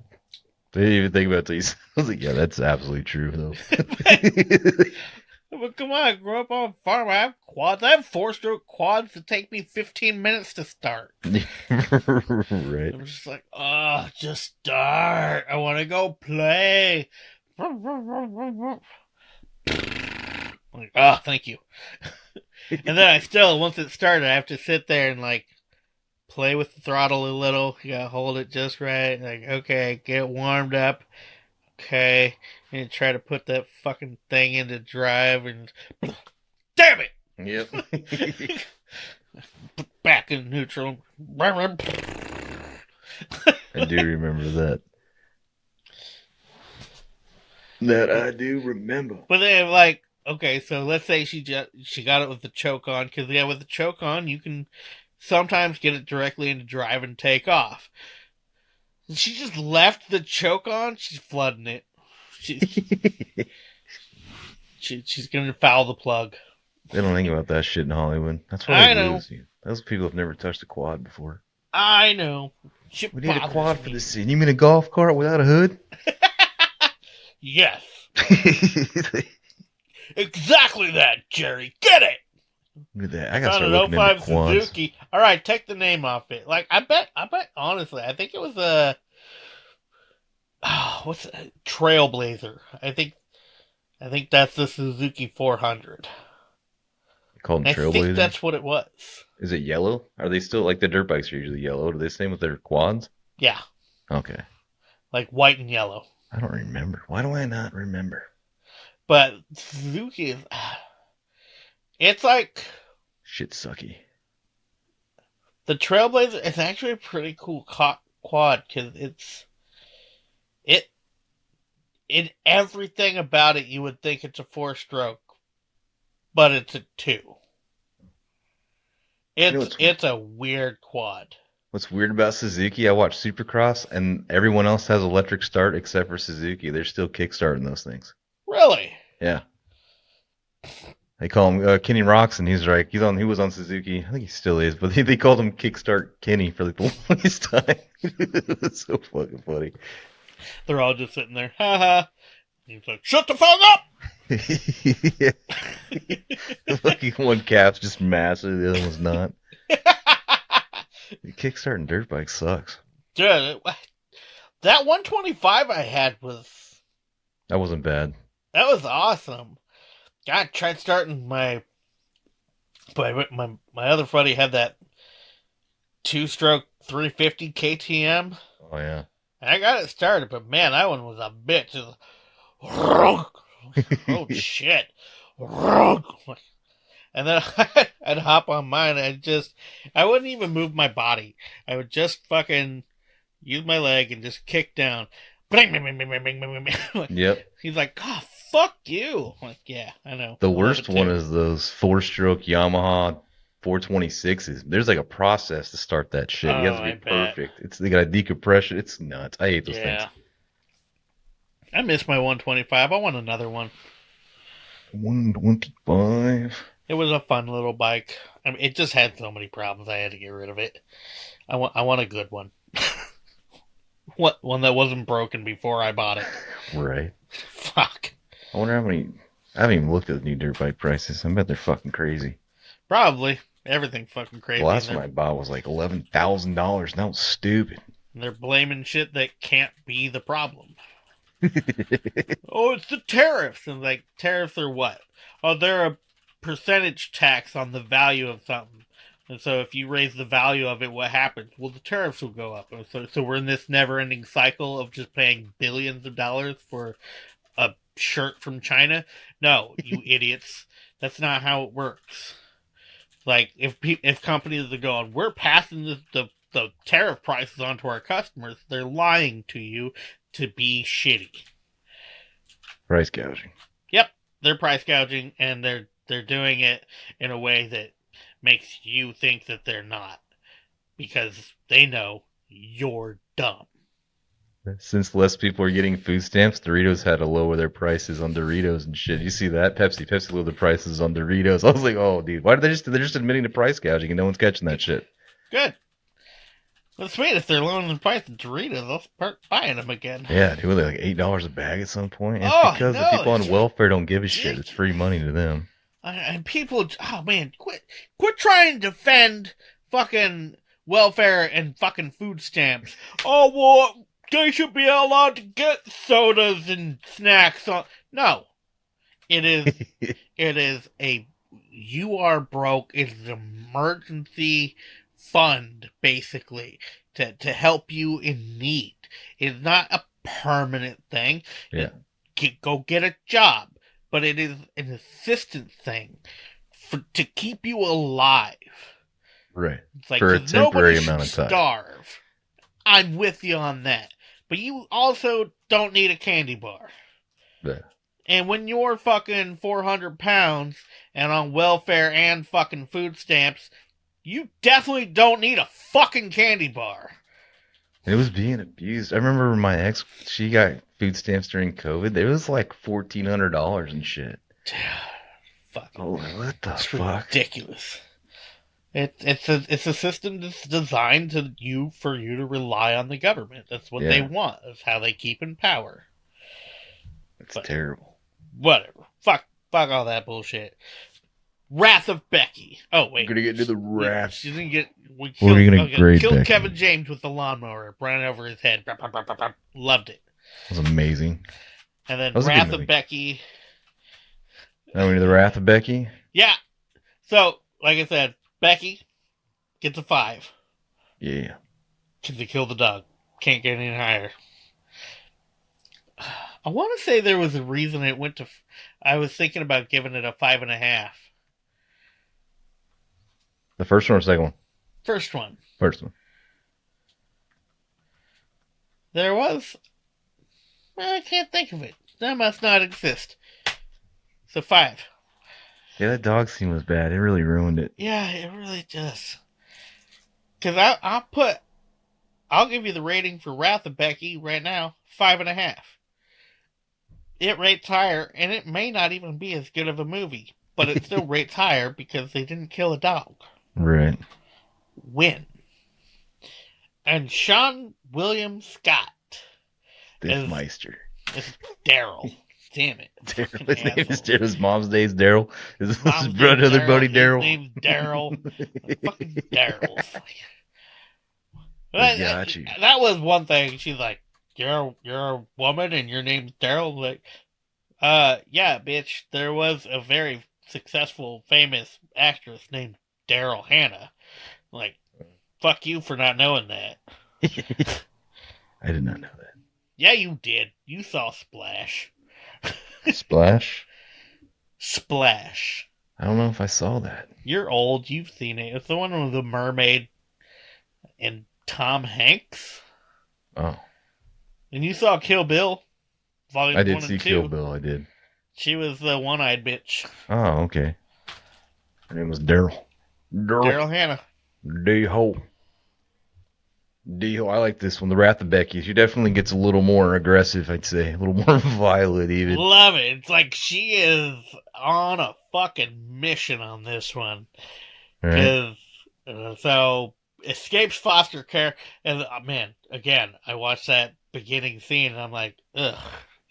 A: They didn't even think about these. I was like, yeah, that's absolutely true, though.
B: But come on, I grew up on a farm. I have quads. I have 4-stroke quads that take me 15 minutes to start.
A: Right.
B: I'm just like, just start. I want to go play. Like, thank you. And then once it started, I have to sit there and, like, play with the throttle a little. You gotta hold it just right. Like, okay, get it warmed up. Okay. And try to put that fucking thing into drive and... Damn it!
A: Yep.
B: Back in neutral.
A: I do remember that. That I do remember.
B: But then, like, okay, so let's say she got it with the choke on, because, yeah, with the choke on, you can sometimes get it directly into drive and take off. She just left the choke on, she's flooding it. She's gonna foul the plug.
A: They don't think about that shit in Hollywood. That's why
B: I
A: they
B: know.
A: lose you. Those people have never touched a quad before.
B: I know. Shit
A: We need a quad
B: me.
A: for this scene. You mean a golf cart without a hood?
B: Yes. Exactly that, Jerry. Get it.
A: Look at that. I gotta
B: It's
A: start
B: on
A: looking
B: an
A: into
B: 05
A: quads.
B: Suzuki. All right, take the name off it. Like, I bet, honestly, I think it was a what's it? Trailblazer. I think that's the Suzuki 400.
A: Called
B: I
A: Trailblazer.
B: think that's what it was.
A: Is it yellow? Are they still like the dirt bikes are usually yellow? Do they same with their quads?
B: Yeah,
A: Okay.
B: like white and yellow.
A: I don't remember. Why do I not remember?
B: But Suzuki is, it's like
A: Shit sucky.
B: the Trailblazer is actually a pretty cool quad because in everything about it you would think it's a 4-stroke, but it's a 2. It's a weird quad.
A: What's weird about Suzuki? I watch Supercross, and everyone else has electric start except for Suzuki. They're still kickstarting those things.
B: Really?
A: Yeah. They call him Kenny Rocks, and he's like, he was on Suzuki. I think he still is, but they called him Kickstart Kenny for like the longest time. It's so fucking funny.
B: They're all just sitting there, haha. He's like, shut the fuck up!
A: Like one cap's just massive, the other one's not. Kickstarting dirt bike sucks.
B: Dude, that 125 I had
A: That wasn't bad.
B: That was awesome. I tried starting my other buddy had that 2-stroke 350 KTM.
A: Oh yeah.
B: And I got it started, but man, that one was a bitch. It was, oh shit. And then I'd hop on mine and I wouldn't even move my body. I would just fucking use my leg and just kick down.
A: Yep.
B: He's like, oh, fuck you. I'm like, yeah, I know.
A: The worst one is those 4-stroke Yamaha 426s. There's like a process to start that shit. You have to be perfect. They got a decompression. It's nuts. I hate those things.
B: I miss my 125. I want another one.
A: 125.
B: It was a fun little bike. I mean, it just had so many problems. I had to get rid of it. I want a good one. One that wasn't broken before I bought it.
A: Right.
B: Fuck.
A: I wonder how many. I haven't even looked at the new dirt bike prices. I bet they're fucking crazy.
B: Probably. Everything's fucking crazy.
A: The last one I bought was like $11,000. That was stupid.
B: And they're blaming shit that can't be the problem. Oh, it's the tariffs. And like, tariffs are what? Oh, they're a percentage tax on the value of something. And so if you raise the value of it, what happens? Well, the tariffs will go up. And so we're in this never-ending cycle of just paying billions of dollars for a shirt from China. No, you idiots. That's not how it works. Like, if companies are going, we're passing the tariff prices on to our customers, they're lying to you to be shitty.
A: Price gouging.
B: Yep, they're price gouging, and they're doing it in a way that makes you think that they're not, because they know you're dumb.
A: Since less people are getting food stamps, Doritos had to lower their prices on Doritos and shit. You see that? Pepsi lowered the prices on Doritos. I was like, oh, dude, why did they're just admitting to price gouging and no one's catching that shit?
B: Good. Well, sweet, if they're lowering the price of Doritos, I'll start buying them again.
A: Yeah, dude, they're like $8 a bag at some point. And it's because the people on welfare don't give a shit. It's free money to them.
B: And people, oh man, quit trying to defend fucking welfare and fucking food stamps. Oh, well, they should be allowed to get sodas and snacks on. No. It is you are broke. It's an emergency fund, basically, to help you in need. It's not a permanent thing.
A: Yeah.
B: Go get a job. But it is an assistance thing to keep you alive.
A: Right.
B: It's like,
A: for a temporary amount of time.
B: Starve. I'm with you on that. But you also don't need a candy bar.
A: Yeah.
B: And when you're fucking 400 pounds and on welfare and fucking food stamps, you definitely don't need a fucking candy bar.
A: It was being abused. I remember my ex, she got food stamps during COVID. It was like $1,400 and shit.
B: Fucking,
A: oh, what the fuck?
B: Ridiculous. It's a system that's designed for you to rely on the government. That's what they want. That's how they keep in power.
A: It's terrible.
B: Whatever. Fuck all that bullshit. Wrath of Becky. Oh wait,
A: we're gonna get into the wrath.
B: She didn't get. We
A: killed
B: Kevin James with the lawnmower, ran over his head. Loved it.
A: It was amazing.
B: And then Wrath of Becky.
A: Now we need the Wrath of Becky.
B: Yeah. So, like I said, Becky gets a 5.
A: Yeah.
B: Because they killed the dog. Can't get any higher. I want to say there was a reason it went to. I was thinking about giving it a 5.5.
A: The first one or second one?
B: First one.
A: First one.
B: There was. Well, I can't think of it. That must not exist. So 5.
A: Yeah, that dog scene was bad. It really ruined it.
B: Yeah, it really does. Because I'll give you the rating for Wrath of Becky right now, 5.5. It rates higher, and it may not even be as good of a movie, but it still rates higher because they didn't kill a dog.
A: Right.
B: Win. And Sean William Scott
A: Meister.
B: is Daryl. Damn it.
A: Daryl. His name is Daryl. His mom's name is Daryl. His brother buddy Daryl.
B: His name's Daryl. Fucking Daryl.
A: Got you.
B: That was one thing. She's like, you're a woman and your name's Daryl? Like, yeah, bitch. There was a very successful, famous actress named Daryl Hannah. Like, fuck you for not knowing that.
A: I did not know that.
B: Yeah, you did. You saw Splash.
A: Splash?
B: Splash.
A: I don't know if I saw that.
B: You're old. You've seen it. It's the one with the mermaid and Tom Hanks.
A: Oh.
B: And you saw Kill Bill. Volume
A: I did
B: 1 and
A: see
B: 2.
A: Kill Bill. I did.
B: She was the one-eyed bitch.
A: Oh, okay. Her name was Daryl.
B: Daryl Hannah.
A: D-ho. D-ho. I like this one. The Wrath of Becky. She definitely gets a little more aggressive, I'd say. A little more violent, even.
B: Love it. It's like she is on a fucking mission on this one.
A: Right.
B: So, escapes foster care. And, man, again, I watched that beginning scene and I'm like, ugh,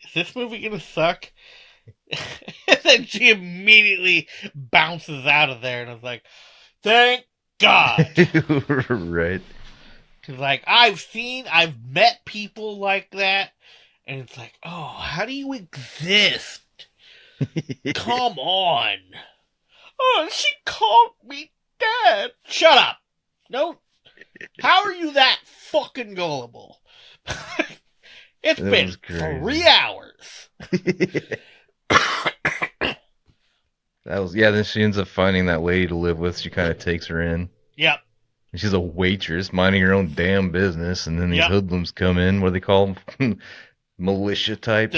B: is this movie gonna suck? And then she immediately bounces out of there and I was like, thank God.
A: Right.
B: Because, like, I've met people like that, and it's like, oh, how do you exist? Come on. Oh, she called me dad. Shut up. No. How are you that fucking gullible? It's
A: That
B: been
A: was crazy.
B: 3 hours.
A: Then she ends up finding that lady to live with. She kind of takes her in.
B: Yep.
A: And she's a waitress minding her own damn business, and then these hoodlums come in. What do they call them? Militia types?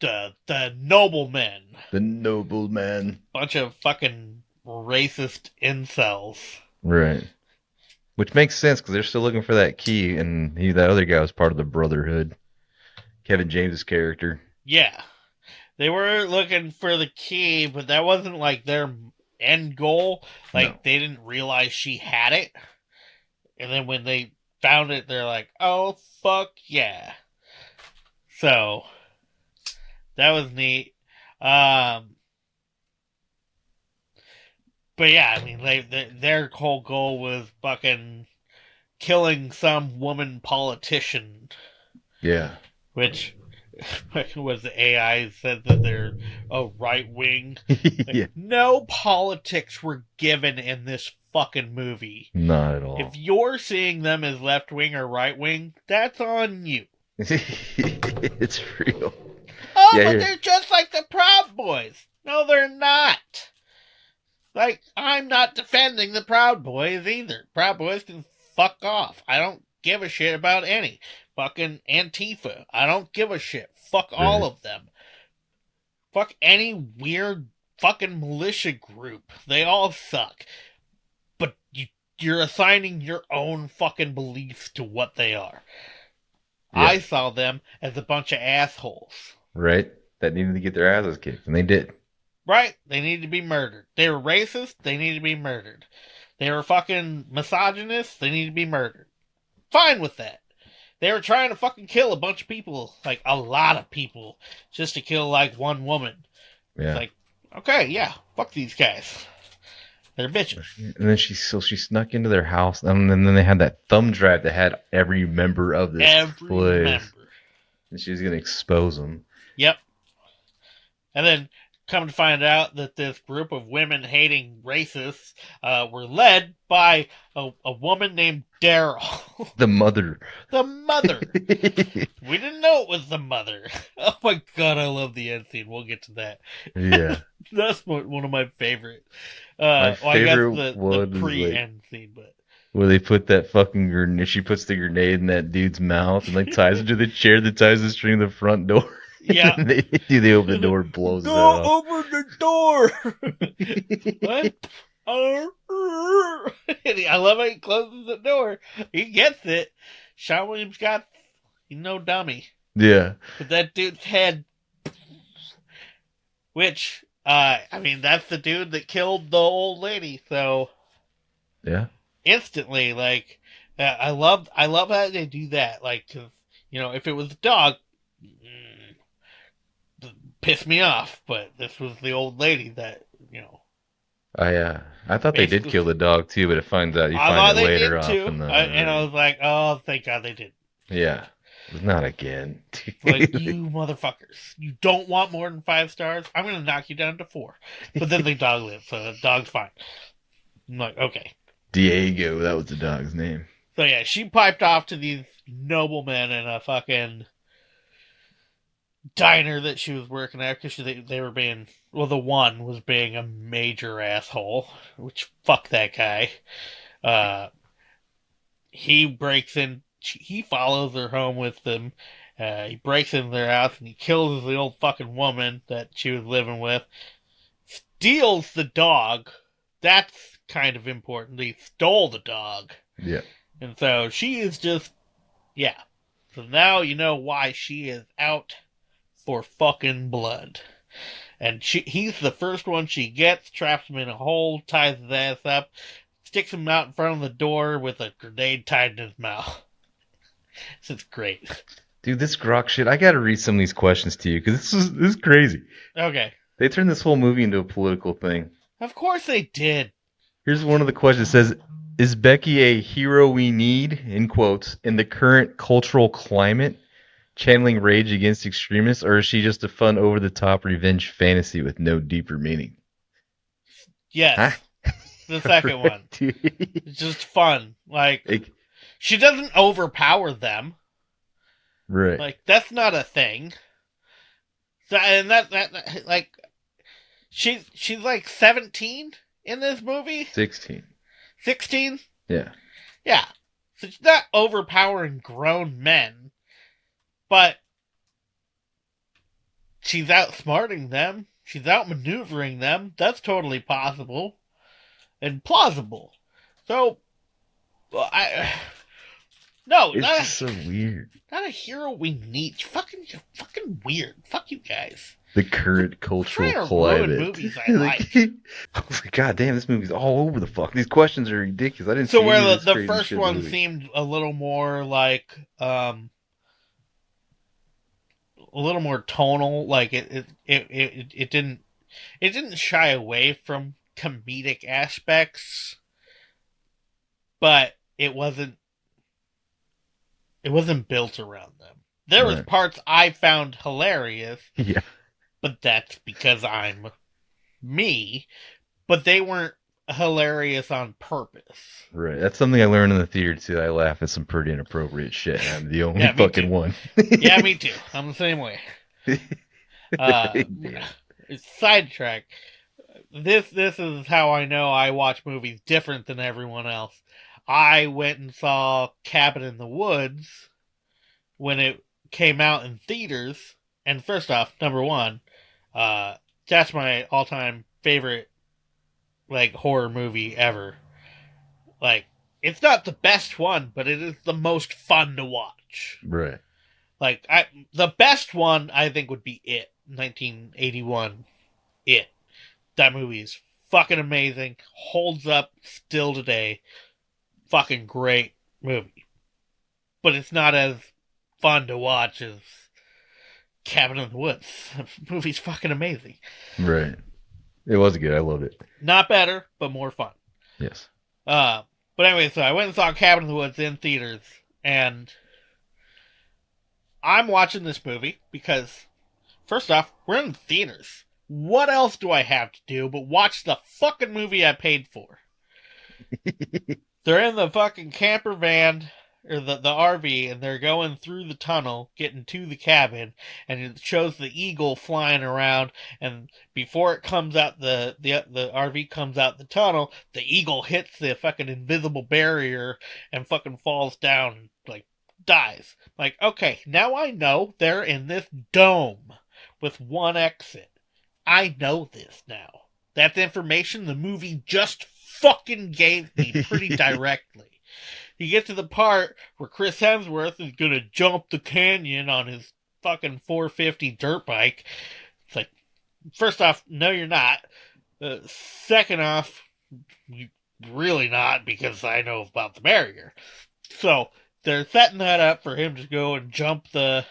B: The noblemen.
A: The noblemen.
B: Bunch of fucking racist incels.
A: Right. Which makes sense, because they're still looking for that key, and that other guy was part of the Brotherhood. Kevin James' character.
B: Yeah. They were looking for the key, but that wasn't like their end goal. Like, no. They didn't realize she had it. And then when they found it, they're like, oh, fuck yeah. So, that was neat. But yeah, I mean, their whole goal was fucking killing some woman politician.
A: Yeah.
B: Which was the AI said that they're a right wing. Like,
A: yeah.
B: No politics were given in this fucking movie.
A: Not at all.
B: If you're seeing them as left wing or right wing, that's on you.
A: It's real.
B: Oh, yeah, but they're just like the Proud Boys. No, they're not. Like, I'm not defending the Proud Boys either. Proud Boys can fuck off. I don't give a shit about any. Fucking Antifa. I don't give a shit. Fuck all of them. Fuck any weird fucking militia group. They all suck. But you're assigning your own fucking beliefs to what they are. Yeah. I saw them as a bunch of assholes.
A: Right? That needed to get their asses kicked. And they did.
B: Right? They needed to be murdered. They were racist. They needed to be murdered. They were fucking misogynists. They needed to be murdered. Fine with that. They were trying to fucking kill a bunch of people, like a lot of people, just to kill like one woman.
A: Yeah.
B: Like, okay, yeah, fuck these guys. They're bitches.
A: And then she snuck into their house, and then they had that thumb drive that had every member of this place. Member. And she was gonna expose them.
B: Yep. And then come to find out that this group of women-hating racists were led by a woman named Daryl.
A: The mother.
B: The mother. We didn't know it was the mother. Oh my god, I love the end scene. We'll get to that.
A: Yeah.
B: That's one of my favorites.
A: My favorite
B: I guess the pre-end scene, but...
A: Where they put that fucking grenade, she puts the grenade in that dude's mouth and like ties it to the chair that ties the string to the front door.
B: Yeah.
A: they open the door, blows it off.
B: Open the door! What? I love how he closes the door. He gets it. Sean Williams got, he's no dummy.
A: Yeah.
B: But that dude's head, which, I mean, that's the dude that killed the old lady. So
A: Yeah.
B: instantly, like, I love how they do that. Like, 'cause, you know, if it was a dog, pissed me off. But this was the old lady that, you know.
A: I thought they did kill the dog too, but you find it later off in the.
B: And I was like, oh, thank God they did.
A: Yeah, not again.
B: Like, you motherfuckers, you don't want more than 5 stars? I'm gonna knock you down to 4. But then the dog lives, so the dog's fine. I'm like, okay.
A: Diego, that was the dog's name.
B: So yeah, she piped off to these noblemen in a fucking diner that she was working at because they were being, well, the one was being a major asshole, which fuck that guy. He breaks in, he follows her home with them. He breaks into their house and he kills the old fucking woman that she was living with. Steals the dog. That's kind of important. He stole the dog.
A: Yeah.
B: And so she is just, yeah. So now you know why she is out for fucking blood. And he's the first one she gets, traps him in a hole, ties his ass up, sticks him out in front of the door with a grenade tied in his mouth. This is great.
A: Dude, this grok shit, I gotta read some of these questions to you, because this is crazy.
B: Okay.
A: They turned this whole movie into a political thing.
B: Of course they did.
A: Here's one of the questions. It says, is Becky a hero we need, in quotes, in the current cultural climate, channeling rage against extremists, or is she just a fun, over-the-top revenge fantasy with no deeper meaning?
B: Yes. Huh? The second one. It's just fun. Like, she doesn't overpower them.
A: Right.
B: Like, that's not a thing. So, and that like, she's like 17 in this movie?
A: 16.
B: 16?
A: Yeah.
B: Yeah. So she's not overpowering grown men, but she's outsmarting them. She's outmaneuvering them. That's totally possible. And plausible. So, no,
A: it's just so weird.
B: Not a hero we need. You're fucking weird. Fuck you guys.
A: The current cultural climate.
B: Movies I like.
A: I was like, God damn, this movie's all over the fuck. These questions are ridiculous. I didn't.
B: So
A: see
B: where the first one seemed a little more like, a little more tonal. Like it didn't shy away from comedic aspects, but it wasn't built around them. There was parts I found hilarious.
A: Yeah.
B: But that's because I'm me. But they weren't hilarious on purpose.
A: Right. That's something I learned in the theater too. I laugh at some pretty inappropriate shit. I'm the only fucking one.
B: Yeah, me too. I'm the same way. Sidetrack. This is how I know I watch movies different than everyone else. I went and saw Cabin in the Woods when it came out in theaters. And first off, number one, that's my all-time favorite, like, horror movie ever. Like, it's not the best one, but it is the most fun to watch.
A: Right.
B: Like, the best one, I think, would be It, 1981. It. That movie is fucking amazing. Holds up still today. Fucking great movie. But it's not as fun to watch as Cabin in the Woods. The movie's fucking amazing.
A: Right. It was good. I loved it.
B: Not better, but more fun.
A: Yes.
B: But anyway, so I went and saw Cabin in the Woods in theaters, and I'm watching this movie because, first off, we're in theaters. What else do I have to do but watch the fucking movie I paid for? They're in the fucking camper van, or the RV, and they're going through the tunnel, getting to the cabin, and it shows the eagle flying around, and before it comes out, the RV comes out the tunnel, the eagle hits the fucking invisible barrier and fucking falls down and, like, dies. Like, okay, now I know they're in this dome with one exit. I know this now. That's information the movie just fucking gave me pretty directly. You get to the part where Chris Hemsworth is gonna jump the canyon on his fucking 450 dirt bike. It's like, first off, no, you're not. Second off, you really not, because I know about the barrier. So they're setting that up for him to go and jump the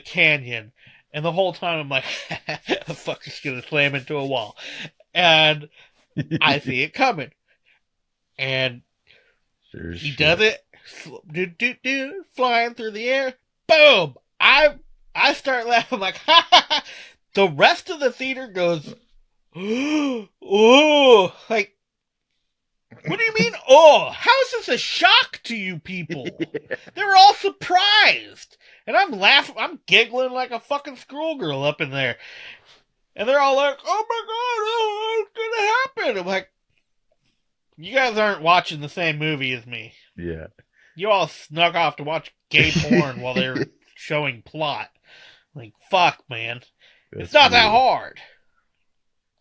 B: canyon, and the whole time I'm like, the fucker's gonna slam into a wall, and I see it coming, and he does it, flying through the air, boom! I start laughing like, ha ha ha. The rest of the theater goes, oh, like, what do you mean, oh? How is this a shock to you people? Yeah. They were all surprised. And I'm laughing, I'm giggling like a fucking schoolgirl up in there. And they're all like, oh my god, what's gonna happen? I'm like, you guys aren't watching the same movie as me.
A: Yeah.
B: You all snuck off to watch gay porn while they were showing plot. Like, fuck, man. It's not that hard.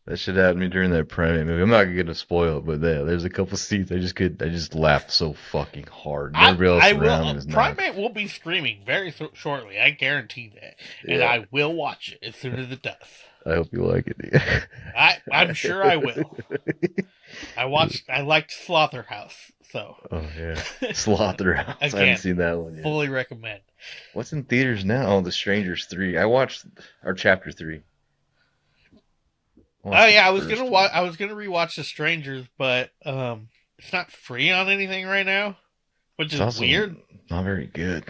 A: That shit happened to me during that Primate movie. I'm not gonna spoil it, but there's a couple scenes I just laughed so fucking hard. Everybody else around was
B: Primate will be streaming very shortly. I guarantee that, and I will watch it as soon as it does.
A: I hope you like it.
B: I'm sure I will. I liked Slaughterhouse, so.
A: Oh yeah, Slaughterhouse.
B: Again,
A: I haven't seen that one yet.
B: Fully recommend.
A: What's in theaters now? Oh, The Strangers 3. I watched chapter 3.
B: Oh yeah, I was gonna rewatch The Strangers, but it's not free on anything right now, which is weird.
A: Not very good.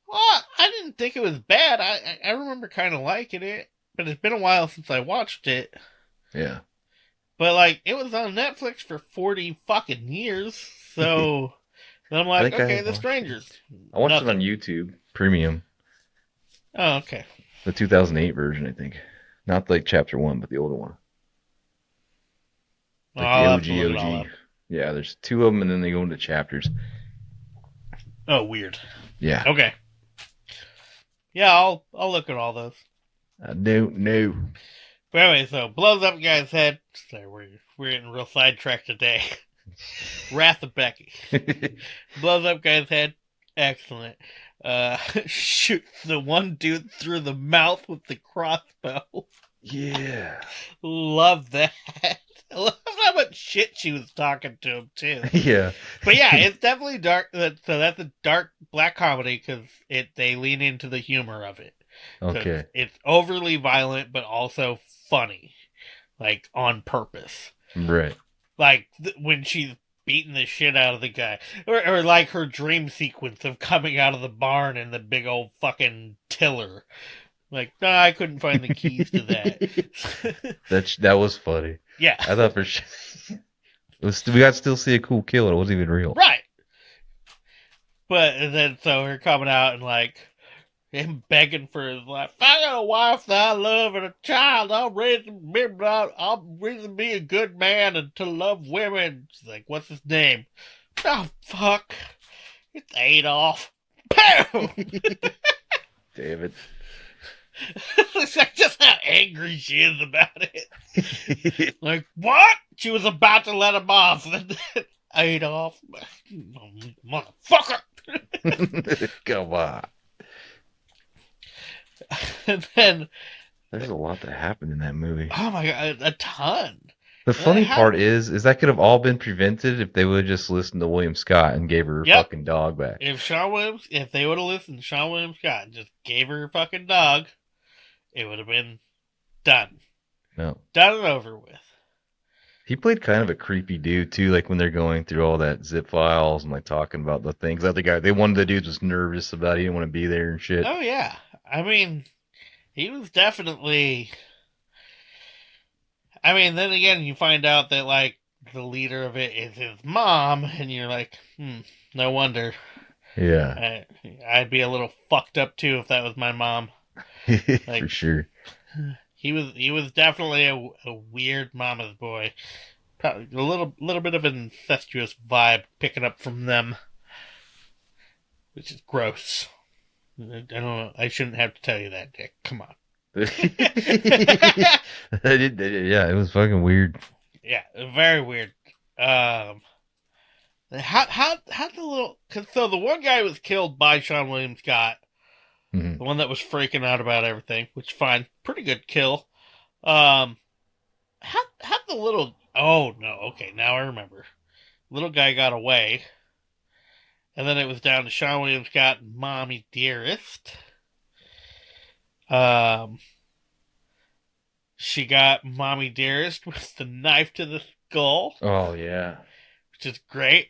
B: Well, I didn't think it was bad. I remember kind of liking it, but it's been a while since I watched it.
A: Yeah.
B: But like, it was on Netflix for 40 fucking years, so then I'm like, okay, The Strangers.
A: I watched it on YouTube Premium.
B: Oh, okay.
A: The 2008 version, I think. Not like chapter 1, but the older one. Like the OG. Yeah, there's 2 of them, and then they go into chapters.
B: Oh, weird.
A: Yeah.
B: Okay. Yeah, I'll look at all those.
A: I don't know.
B: But anyway, so blows up a guy's head. Sorry, we're getting real sidetracked today. Wrath of Becky. Blows up guy's head. Excellent. Shoots the one dude through the mouth with the crossbow.
A: Yeah.
B: Love that. I love how much shit she was talking to him, too.
A: Yeah.
B: But yeah, it's definitely dark. So that's a dark black comedy because they lean into the humor of it.
A: Okay.
B: So it's overly violent, but also funny. Like, on purpose.
A: Right.
B: Like, when she's beating the shit out of the guy. Or like her dream sequence of coming out of the barn in the big old fucking tiller. Like, no, I couldn't find the keys to that.
A: That was funny.
B: Yeah.
A: I thought for sure. We got to still see a cool kill. It wasn't even real.
B: Right. But then, so her coming out and like, him begging for his life. If I got a wife that I love and a child, I'll raise and be a good man and to love women. She's like, what's his name? Oh, fuck. It's Adolf. Pow!
A: David.
B: It's like just how angry she is about it. Like, what? She was about to let him off. Adolf. Motherfucker.
A: Come on.
B: And then
A: there's a lot that happened in that movie.
B: Oh my god, a ton.
A: The funny part is that could have all been prevented if they would have just listened to William Scott and gave her fucking dog back.
B: If they would have listened to Sean William Scott and just gave her fucking dog, it would have been done.
A: No.
B: Done and over with.
A: He played kind of a creepy dude too, like when they're going through all that zip files and like talking about the things. That the guy, one of the dudes was nervous about it, he didn't want to be there and shit.
B: Oh yeah. I mean, he was definitely. I mean, then again, you find out that like the leader of it is his mom, and you're like, no wonder.
A: Yeah.
B: I'd be a little fucked up too if that was my mom. Like,
A: for sure.
B: He was definitely a weird mama's boy. Probably a little bit of an incestuous vibe picking up from them, which is gross. I don't know. I shouldn't have to tell you that, Dick. Come on.
A: Yeah, it was fucking weird.
B: Yeah, very weird. Um, how the little, cause so the one guy was killed by Sean William Scott,
A: Hmm.
B: the one that was freaking out about everything, which fine, pretty good kill. Um, how the little, oh no, okay, now I remember. Little guy got away, and then it was down to Sean William Scott and Mommy Dearest. Um, she got Mommy Dearest with the knife to the skull,
A: Oh yeah.
B: which is great.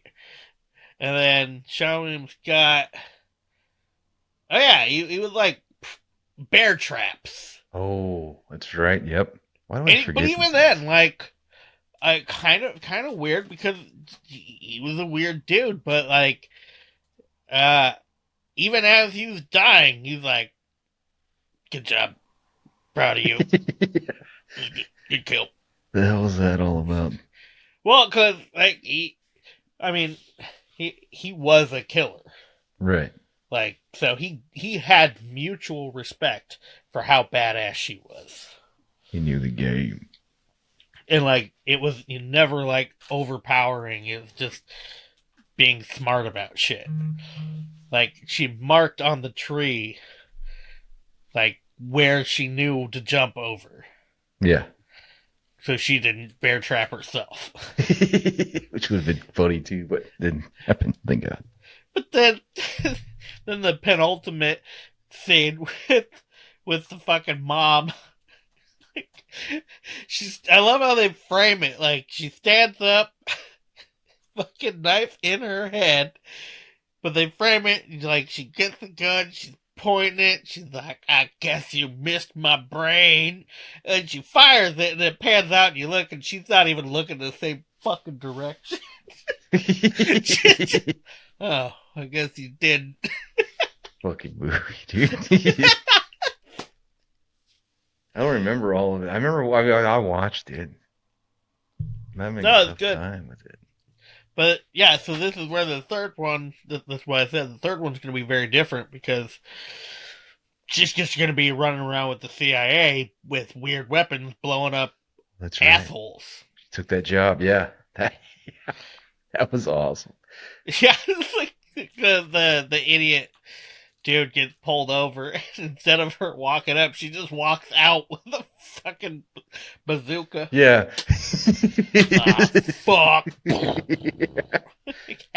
B: And then Sean William Scott, oh yeah, he was like bear traps.
A: Oh, that's right. Yep. Why do I
B: But
A: forget
B: even
A: these
B: then,
A: things?
B: like, I kind of weird because he was a weird dude. But like, uh, even as he was dying, he's like, "Good job, proud of you, good kill."
A: The hell is that all about?
B: Well, because like I mean, he was a killer.
A: Right.
B: Like, so he had mutual respect for how badass she was.
A: He knew the game.
B: And like it was never like overpowering. It was just being smart about shit. Like she marked on the tree like where she knew to jump over.
A: Yeah.
B: So she didn't bear trap herself.
A: Which would have been funny too, but didn't happen. Thank God.
B: But then then the penultimate scene with the fucking mom. I love how they frame it. Like she stands up, fucking knife in her head, but they frame it like she gets the gun, she's pointing it, she's like, I guess you missed my brain. And she fires it and it pans out and you look and she's not even looking the same fucking direction. Oh, I guess you did.
A: Fucking movie, dude. I don't remember all of it. I remember I watched it. I'm having a
B: No, it's
A: tough
B: good.
A: time with it.
B: But yeah, so this is where the third one, that's why I said the third one's going to be very different because she's just going to be running around with the CIA with weird weapons blowing up
A: That's right.
B: assholes.
A: She took that job. Yeah. That was awesome.
B: Yeah, it's like the idiot dude gets pulled over. And instead of her walking up, she just walks out with a fucking bazooka.
A: Yeah.
B: Ah, fuck.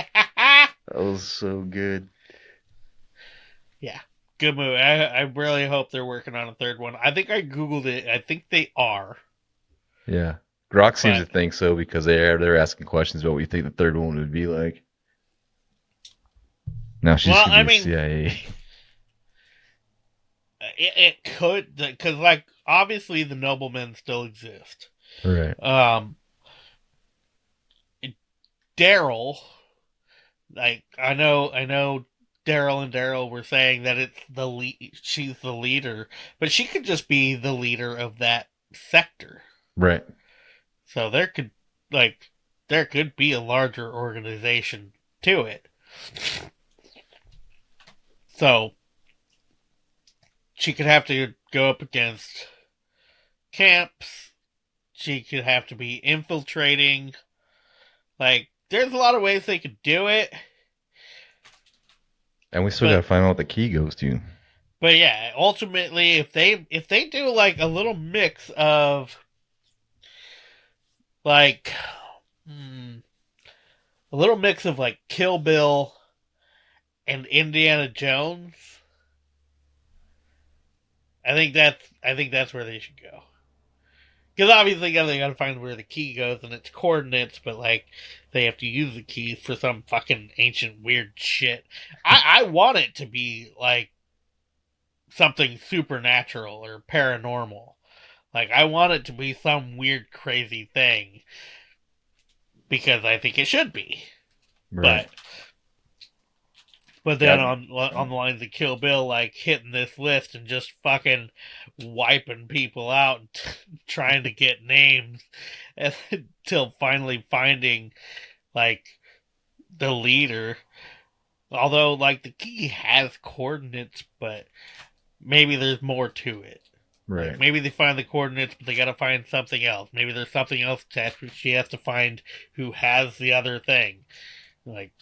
A: That was so good.
B: Yeah, good movie. I really hope they're working on a third one. I think I googled it. I think they are.
A: Yeah. Grok seems to
B: But
A: think so because they're asking questions about what you think the third one would be like. Now she's
B: well,
A: gonna
B: I
A: be the
B: mean,
A: CIA.
B: it could because like obviously the noblemen still exist.
A: Right.
B: Um, Daryl, like I know Daryl and Daryl were saying that it's she's the leader, but she could just be the leader of that sector.
A: Right.
B: So there could be a larger organization to it. So she could have to go up against camps. She could have to be infiltrating. Like there's a lot of ways they could do it.
A: And we still
B: But
A: gotta find out what the key goes to.
B: But yeah, ultimately, if they do like a little mix of like a little mix of like Kill Bill and Indiana Jones, I think that's where they should go. Because obviously, they got to find where the key goes and its coordinates, but like they have to use the keys for some fucking ancient weird shit. I want it to be like something supernatural or paranormal. Like I want it to be some weird crazy thing because I think it should be.
A: Right.
B: But then
A: Yeah.
B: on the lines of Kill Bill, like hitting this list and just fucking wiping people out and trying to get names until finally finding like the leader. Although like the key has coordinates, but maybe there's more to it.
A: Right.
B: Like maybe they find the coordinates, but they gotta find something else. Maybe there's something else that she has to find who has the other thing. Like,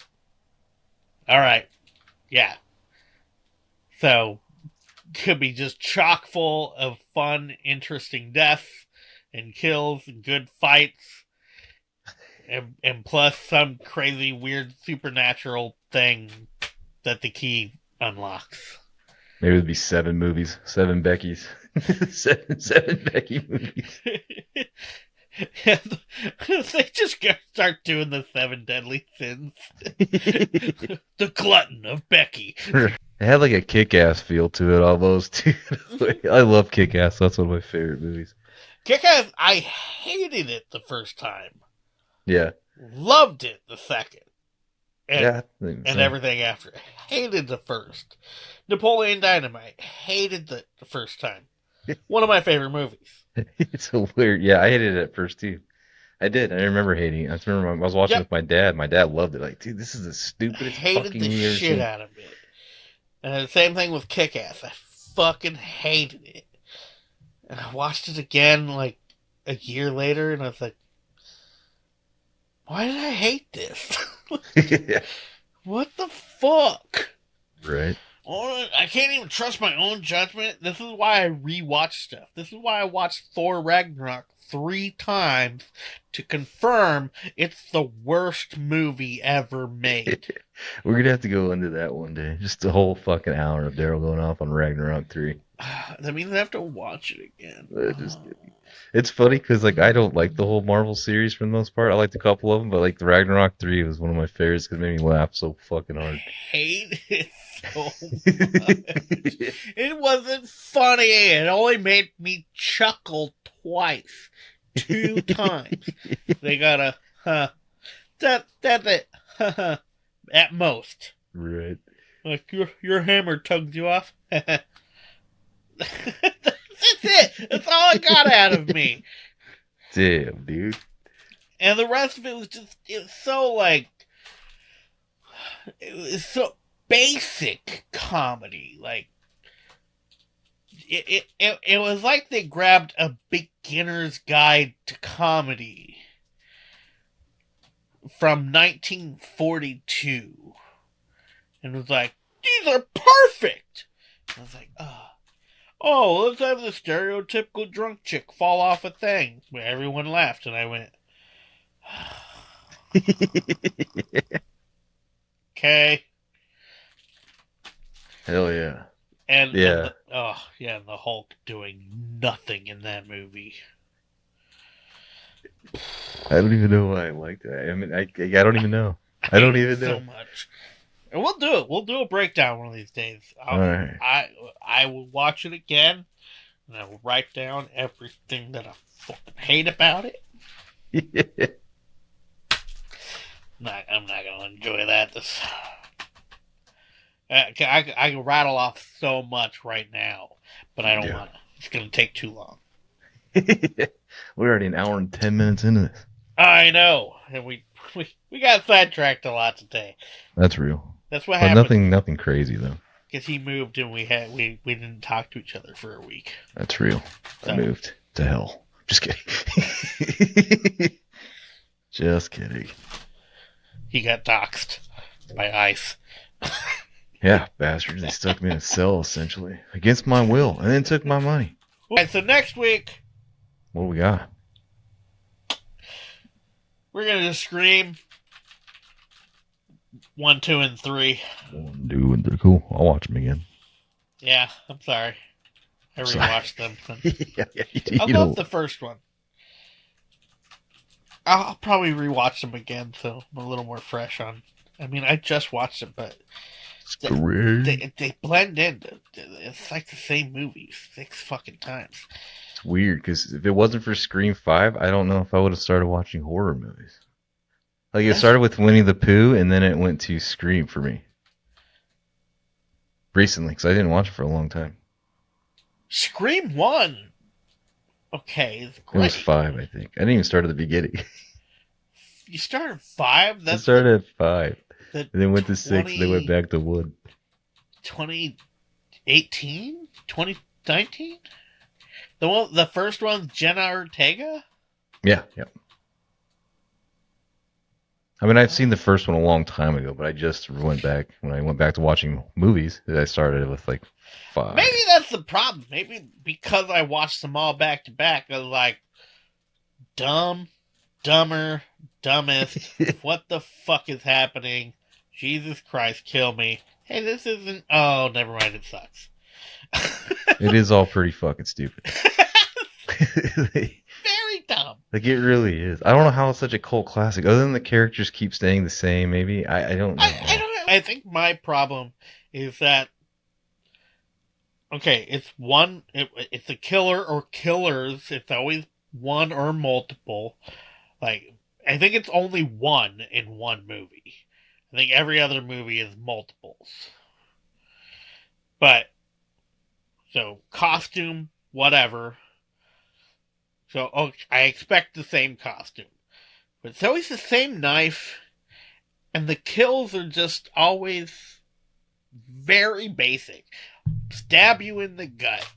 B: all right, yeah. So could be just chock full of fun, interesting deaths and kills and good fights, and plus some crazy, weird, supernatural thing that the key unlocks.
A: Maybe it'd be 7 movies, 7 Beckys, seven Becky movies.
B: They just start doing the 7 deadly sins. The glutton of Becky.
A: It had like a Kick-Ass feel to it almost, too. I love Kick-Ass. That's one of my favorite movies.
B: Kick-Ass, I hated it the first time.
A: Yeah.
B: Loved it the second.
A: And
B: Everything after. Hated the first. Napoleon Dynamite. Hated the first time. One of my favorite movies.
A: It's so weird. Yeah, I hated it at first too. I did. I remember hating it. I remember I was watching with my dad. My dad loved it. Like, dude, this is the stupidest fucking movie
B: the shit out of it. And the same thing with Kick-Ass. I fucking hated it. And I watched it again like a year later, and I was like, why did I hate this? What the fuck?
A: Right.
B: I can't even trust my own judgment. This is why I rewatch stuff. This is why I watched Thor Ragnarok 3 times to confirm it's the worst movie ever made.
A: We're going to have to go into that one day. Just a whole fucking hour of Daryl going off on Ragnarok 3.
B: That means I have to watch it again.
A: It's funny because like I don't like the whole Marvel series for the most part. I liked a couple of them, but like the Ragnarok 3 was one of my favorites because it made me laugh so fucking hard.
B: I hate it so much. It wasn't funny. It only made me chuckle twice. 2 times. They got that's it. At most.
A: Right.
B: Like your hammer tugs you off. That's it. That's all it got out of me.
A: Damn, dude.
B: And the rest of it was so like, it was so basic comedy. Like, it was like they grabbed a beginner's guide to comedy from 1942 and was like, these are perfect. And I was like, oh, let's have the stereotypical drunk chick fall off a thing. Everyone laughed, and I went, okay.
A: Hell yeah.
B: And
A: yeah.
B: And the Hulk doing nothing in that movie.
A: I don't even know why I liked that. I mean, I don't even know. I don't even know.
B: So much. And we'll do it. We'll do a breakdown one of these days.
A: All right.
B: I will watch it again, and I will write down everything that I fucking hate about it. I'm not going to enjoy that. I can rattle off so much right now, but I don't want to. It's going to take too long.
A: We're already an hour and 10 minutes into this.
B: I know, and we got sidetracked a lot today.
A: That's real.
B: That's what happened.
A: Nothing crazy though.
B: Because he moved and we didn't talk to each other for a week.
A: That's real. So. I moved to hell. Just kidding. Just kidding.
B: He got doxxed by ICE.
A: Yeah, bastards. They stuck me in a cell essentially against my will, and then took my money.
B: Alright, so next week,
A: what do we got?
B: We're gonna just scream 1, 2, and 3.
A: 1, 2, and 3. Cool. I'll watch them again.
B: Yeah, I'm sorry. I rewatched them. I love the first one. I'll probably rewatch them again, so I'm a little more fresh on. I mean, I just watched them, but they blend in. It's like the same movie 6 fucking times.
A: It's weird because if it wasn't for Scream 5, I don't know if I would have started watching horror movies. Like, it started with Winnie the Pooh, and then it went to Scream for me. Recently, because I didn't watch it for a long time.
B: Scream 1. Okay, it's great.
A: It was 5, I think. I didn't even start at the beginning.
B: You started 5?
A: I started at 5. And then went to 6, and then went back to 1.
B: 2018? 2019? The first one's Jenna Ortega.
A: Yeah, yeah. I mean, I've seen the first one a long time ago, but I just went back when I went back to watching movies. I started with like 5.
B: Maybe that's the problem. Maybe because I watched them all back to back, I was like, dumb, dumber, dumbest. What the fuck is happening? Jesus Christ, kill me. Hey, this isn't. Oh, never mind. It sucks.
A: It is all pretty fucking stupid.
B: Very dumb.
A: Like, it really is. I don't know how it's such a cult classic. Other than the characters keep staying the same, maybe. I don't know.
B: I don't know. I think my problem is that, okay, it's one. It's a killer or killers. It's always one or multiple. Like, I think it's only one in one movie. I think every other movie is multiples. But, so, costume, whatever. So, I expect the same costume. But it's always the same knife, and the kills are just always very basic. Stab you in the gut.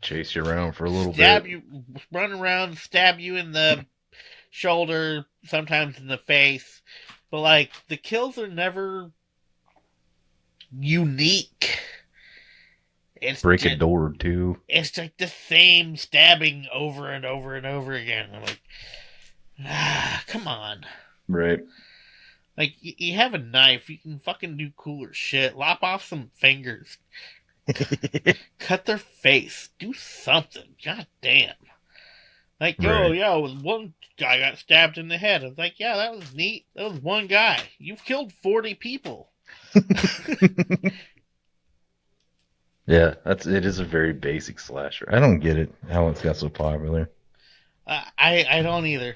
A: Chase you around for a little
B: Stab
A: bit.
B: you, run around, stab you in the shoulder, sometimes in the face. But, like, the kills are never unique. It's
A: Break a door, too.
B: It's like the same stabbing over and over and over again. I'm like, come on.
A: Right.
B: Like, you have a knife, you can fucking do cooler shit. Lop off some fingers. Cut their face. Do something. God damn. Like,
A: Right.
B: one guy got stabbed in the head. I was like, yeah, that was neat. That was one guy. You've killed 40 people.
A: Yeah, it is a very basic slasher. I don't get it, how it's got so popular.
B: I don't either.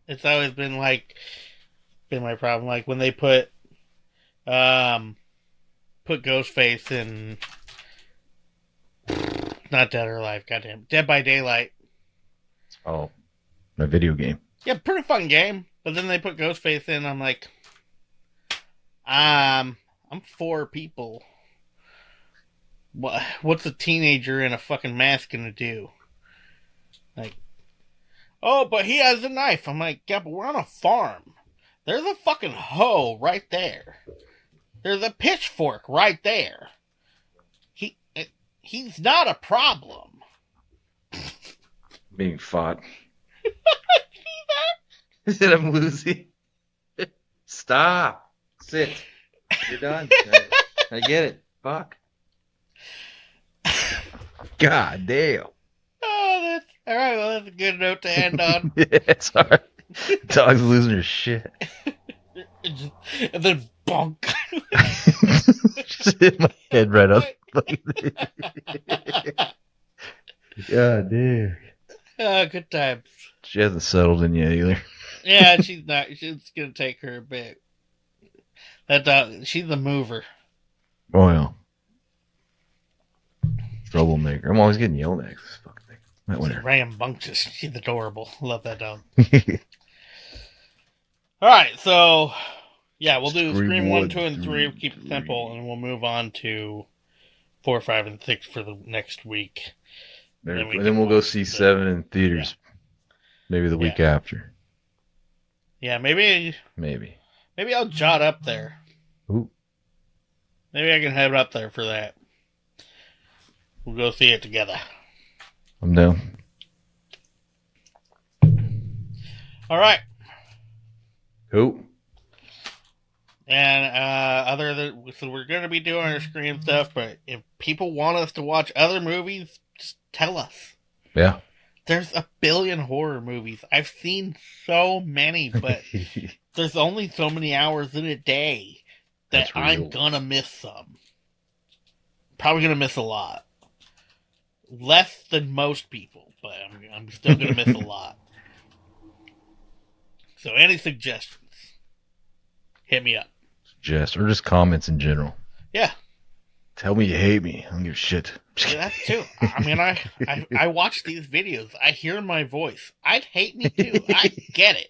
B: It's always been my problem. Like when they put Ghostface in, not Dead or Alive, goddamn, Dead by Daylight.
A: Oh, my video game.
B: Yeah, pretty fun game. But then they put Ghostface in. I'm like, I'm 4 people. What's a teenager in a fucking mask gonna do? Like, oh, but he has a knife. I'm like, yeah, but we're on a farm. There's a fucking hoe right there. There's a pitchfork right there. He's not a problem.
A: Being fought. Is it a woozy? Stop. Sit. You're done. I get it. Fuck. God damn.
B: Oh, that's all right. Well, that's a good note to end on.
A: Yeah, it's hard. Dog's losing her shit.
B: And then bonk.
A: Just hit my head right up. God damn.
B: Oh, good times.
A: She hasn't settled in yet either.
B: Yeah, she's not. She's gonna take her a bit. That dog, she's a mover.
A: Oh yeah. Troublemaker. I'm always getting yelled at. This fucking thing. Might win her.
B: Rambunctious. She's adorable. Love that dog. Alright, so yeah, we'll do Scream 1, 2, and 3. We'll keep it simple, and we'll move on to 4, 5, and 6 for the next week.
A: And then we'll go see 7 in theaters. Yeah. Maybe the week after.
B: Yeah, maybe I'll jot up there.
A: Ooh.
B: Maybe I can head up there for that. We'll go see it together.
A: I'm down.
B: All right.
A: Cool.
B: And so we're going to be doing our Scream stuff, but if people want us to watch other movies, just tell us.
A: Yeah.
B: There's a billion horror movies. I've seen so many, but there's only so many hours in a day that I'm gonna miss some. Probably gonna miss a lot. Less than most people, but I'm still gonna miss a lot. So any suggestions? Hit me up.
A: Or just comments in general.
B: Yeah.
A: Tell me you hate me. I don't give a shit.
B: Yeah, that's too. I mean, I watch these videos. I hear my voice. I'd hate me too. I get it.